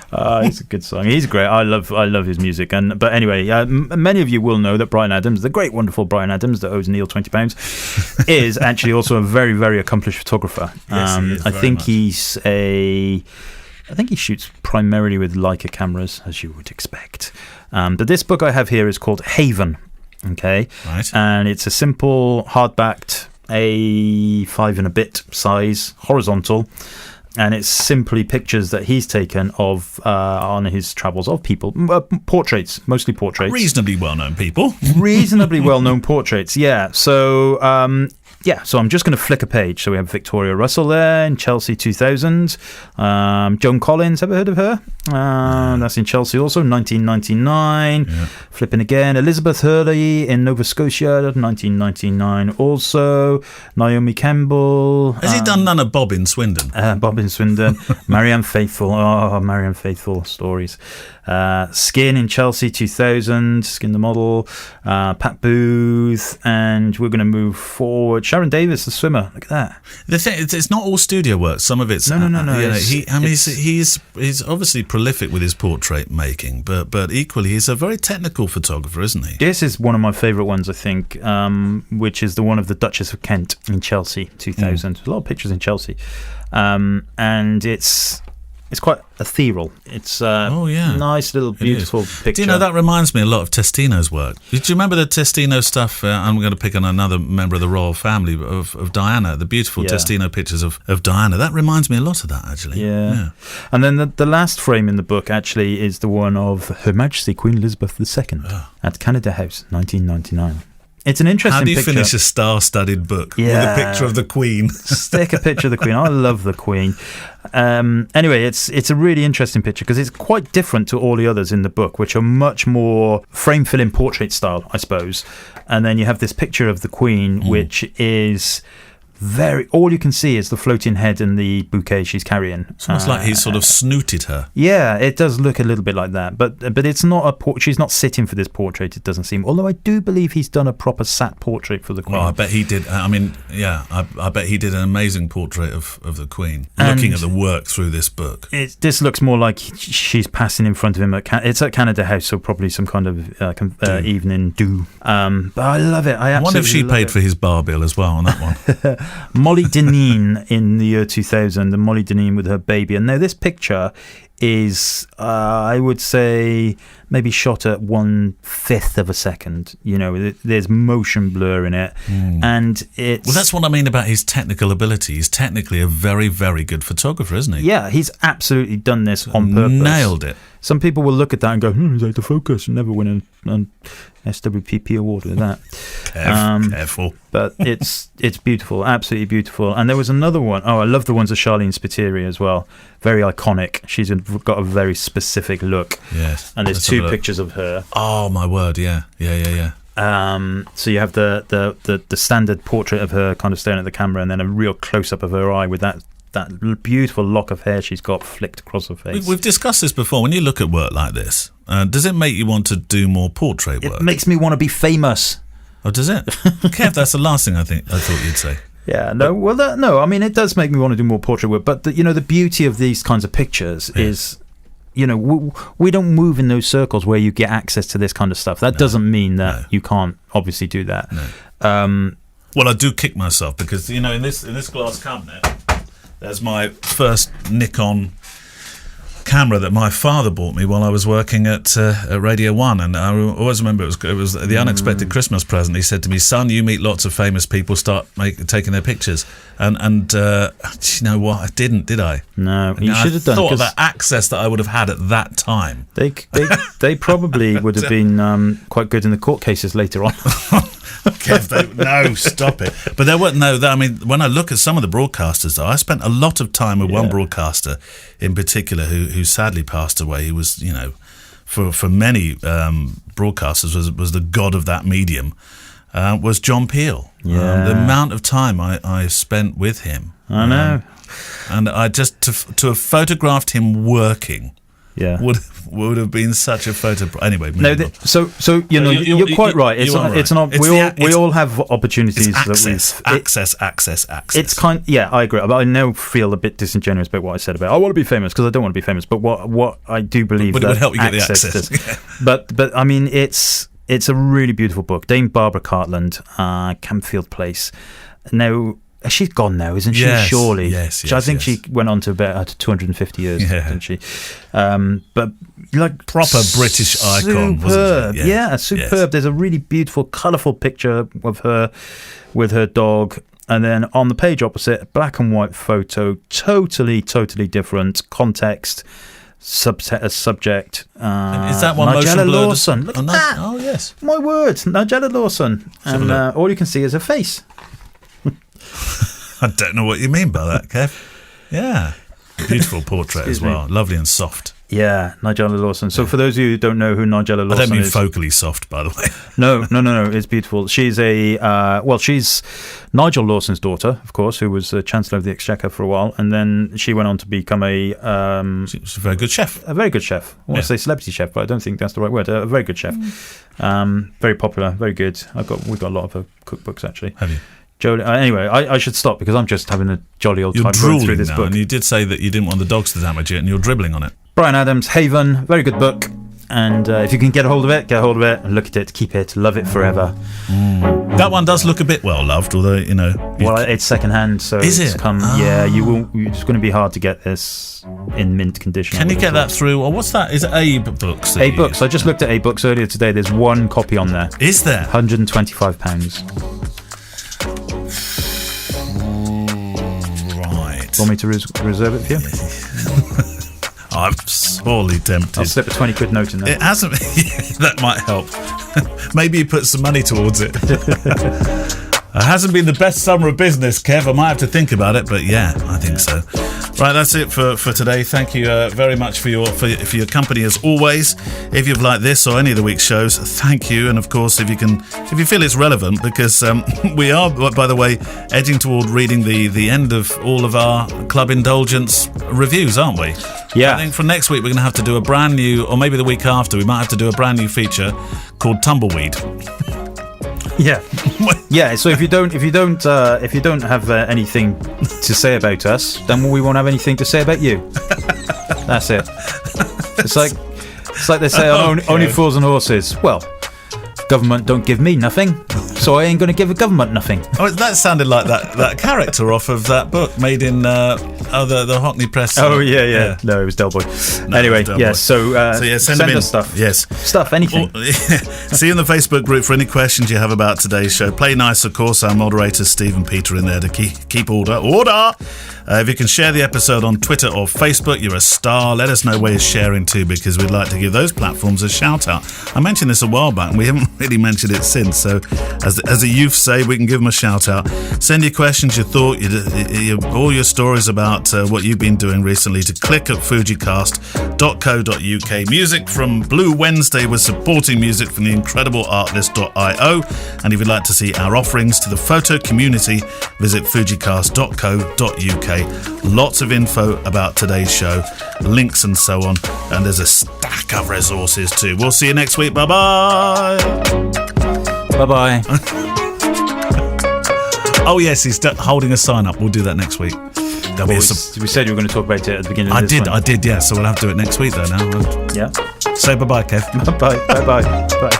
It's a good song. He's great. I love his music. But anyway, many of you will know that Bryan Adams, the great, wonderful Bryan Adams that owes Neil £20, is actually also a very, very accomplished photographer. Yes, he is, I think he shoots primarily with Leica cameras, as you would expect. But this book I have here is called Haven. Okay, right, and it's a simple hardbacked A5 and a bit size, horizontal. And it's simply pictures that he's taken of on his travels of people, portraits, mostly portraits. Reasonably well-known people. Reasonably well-known portraits, yeah. So, so I'm just going to flick a page. So we have Victoria Russell there in Chelsea 2000. Joan Collins, ever heard of her? That's in Chelsea also, 1999. Yeah. Flipping again. Elizabeth Hurley in Nova Scotia, 1999 also. Naomi Campbell. Has he done none of Bob in Swindon? Bob in Swindon. Marianne Faithfull. Oh, Marianne Faithfull stories. Skin in Chelsea 2000. Skin the model. Pat Booth. And we're going to move forward. Sharon Davis, the swimmer. Look at that. The thing, it's not all studio work. Some of it's no. He's obviously prolific with his portrait making, but equally he's a very technical photographer, isn't he? This is one of my favourite ones, I think, which is the one of the Duchess of Kent in Chelsea 2000. A lot of pictures in Chelsea, and it's it's quite ethereal. It's nice little beautiful picture. Do you know, that reminds me a lot of Testino's work. Did you remember the Testino stuff? I'm going to pick on another member of the royal family of Diana, the beautiful Testino pictures of Diana. That reminds me a lot of that, actually. Yeah. And then the last frame in the book actually is the one of Her Majesty Queen Elizabeth II at Canada House, 1999. It's an interesting picture. How do you finish a star-studded book with a picture of the Queen? Stick a picture of the Queen. I love the Queen. Anyway, it's a really interesting picture because it's quite different to all the others in the book, which are much more frame-filling portrait style, I suppose. And then you have this picture of the Queen, which is all you can see is the floating head and the bouquet she's carrying. It's almost like he's sort of snooted her. Yeah, it does look a little bit like that, but it's not she's not sitting for this portrait, it doesn't seem. Although I do believe he's done a proper sat portrait for the Queen. Well, I bet he did. I bet he did an amazing portrait of the Queen. Looking at the work through this book, this looks more like she's passing in front of him it's at Canada House, so probably some kind of evening do. But I love it. I wonder if she paid for his bar bill as well on that one. Molly Dineen in the year 2000, and Molly Dineen with her baby. And now this picture is, I would say, maybe shot at 1/5 of a second. You know, there's motion blur in it, and it's. Well, that's what I mean about his technical ability. He's technically a very, very good photographer, isn't he? Yeah, he's absolutely done this on purpose. Nailed it. Some people will look at that and go, he's out of focus, and never win an SWPP award with that. Careful. But it's beautiful, absolutely beautiful. And there was another one. Oh, I love the ones of Charlene Spiteri as well. Very iconic. She's got a very specific look. Yes. And there's two pictures of her. Oh, my word, yeah. So you have the standard portrait of her kind of staring at the camera, and then a real close-up of her eye with that beautiful lock of hair she's got flicked across her face. We've discussed this before. When you look at work like this, does it make you want to do more portrait work? It makes me want to be famous. Oh, does it? Kev, that's the last thing I thought you'd say. Yeah, no. I mean, it does make me want to do more portrait work. But the beauty of these kinds of pictures is, we don't move in those circles where you get access to this kind of stuff. That doesn't mean that you can't obviously do that. No. Well, I do kick myself because in this glass cabinet, there's my first Nikon camera that my father bought me while I was working at Radio 1, and I always remember it was the unexpected Christmas present. He said to me, "Son, you meet lots of famous people, start taking their pictures." And you know what? I didn't, did I? No, you should have done. Thought of that access that I would have had at that time. They probably would have been quite good in the court cases later on. Kev, no, stop it. But there weren't I mean, when I look at some of the broadcasters, though, I spent a lot of time with one broadcaster in particular who sadly passed away. He was, for many broadcasters was the god of that medium. Was John Peel. Yeah. The amount of time I spent with him. I know. And I just to have photographed him working. Yeah, would have been such a photo. Anyway, so you're quite right. We all have opportunities. Access. It's I agree. But I now feel a bit disingenuous about what I said about I want to be famous because I don't want to be famous. But what I do believe, but it would help you get the access. But I mean, it's a really beautiful book. Dame Barbara Cartland, Campfield Place. Now. She's gone now, isn't she? Yes, surely. Yes. I think she went on to about 250 years, didn't she? But like proper British icon, superb. Wasn't she? Superb. Yes. There's a really beautiful, colourful picture of her with her dog, and then on the page opposite, a black and white photo, totally different context. Subject. Is that one? Nigella Lawson. Look at that. Oh yes. My word, Nigella Lawson, and all you can see is her face. I don't know what you mean by that, Kev. Yeah. Beautiful portrait as well. Lovely and soft. Yeah, Nigella Lawson. So for those of you who don't know who Nigella Lawson is... I don't mean vocally soft, by the way. No. It's beautiful. She's she's Nigel Lawson's daughter, of course, who was Chancellor of the Exchequer for a while. And then she went on to become she's a very good chef. A very good chef. I want to say celebrity chef, but I don't think that's the right word. A very good chef. Very popular, very good. We've got a lot of her cookbooks, actually. Have you? Anyway, I should stop because I'm just having a jolly old time going through this book. And you did say that you didn't want the dogs to damage it, and you're dribbling on it. Bryan Adams, Haven, very good book. And if you can get a hold of it, and look at it, keep it, love it forever. That one does look a bit well loved, although, you know. Well, it's second-hand, so Is it's it? come. Yeah, it's going to be hard to get this in mint condition. Can you get that through? Or what's that? Is it Abe Books? A Books. I just looked at A Books earlier today. There's one copy on there. Is there? £125. Right. Want me to reserve it for you? I'm sorely tempted. I'll slip a 20 quid note in there. It hasn't. That might help. Maybe you put some money towards it. It hasn't been the best summer of business, Kev. I might have to think about it, but yeah, I think so. Right, that's it for today. Thank you very much for your company as always. If you've liked this or any of the week's shows, thank you. And of course, if you feel it's relevant, because we are, by the way, edging toward reading the end of all of our Club Indulgence reviews, aren't we? Yeah. I think for next week we're going to have to do a brand new, or maybe the week after, we might have to do a brand new feature called Tumbleweed. Yeah, yeah. So if you don't have anything to say about us, then we won't have anything to say about you. That's it. It's like they say, only fools and horses. Well, government don't give me nothing, so I ain't going to give the government nothing. Oh, that sounded like that character off of that book made in the Hockney Press. Oh yeah. No, it was Del Boy. Anyway, yeah. So yeah, send us stuff. Yes, stuff, anything. See you in the Facebook group for any questions you have about today's show. Play nice, of course. Our moderators, Steve and Peter, in there to keep order. If you can share the episode on Twitter or Facebook, you're a star. Let us know where you're sharing to, because we'd like to give those platforms a shout out. I mentioned this a while back and we haven't really mentioned it since, so as the youth say, we can give them a shout out. Send your questions, your thought, all your stories about what you've been doing recently to click@fujicast.co.uk. Music from Blue Wednesday. We're supporting music from the incredible artlist.io, and if you'd like to see our offerings to the photo community, visit fujicast.co.uk. Lots of info about today's show, links and so on, and there's a stack of resources too. We'll see you next week. Bye bye. Bye bye. Oh yes, he's holding a sign up. We'll do that next week. We said you were going to talk about it at the beginning of this one. I did, yeah. So we'll have to do it next week though now. Yeah. Say bye-bye, Kev. Bye.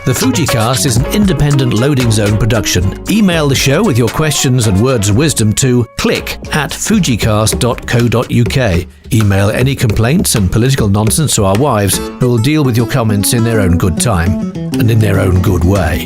The FujiCast is an independent loading zone production. Email the show with your questions and words of wisdom to click@fujicast.co.uk. Email any complaints and political nonsense to our wives, who will deal with your comments in their own good time and in their own good way.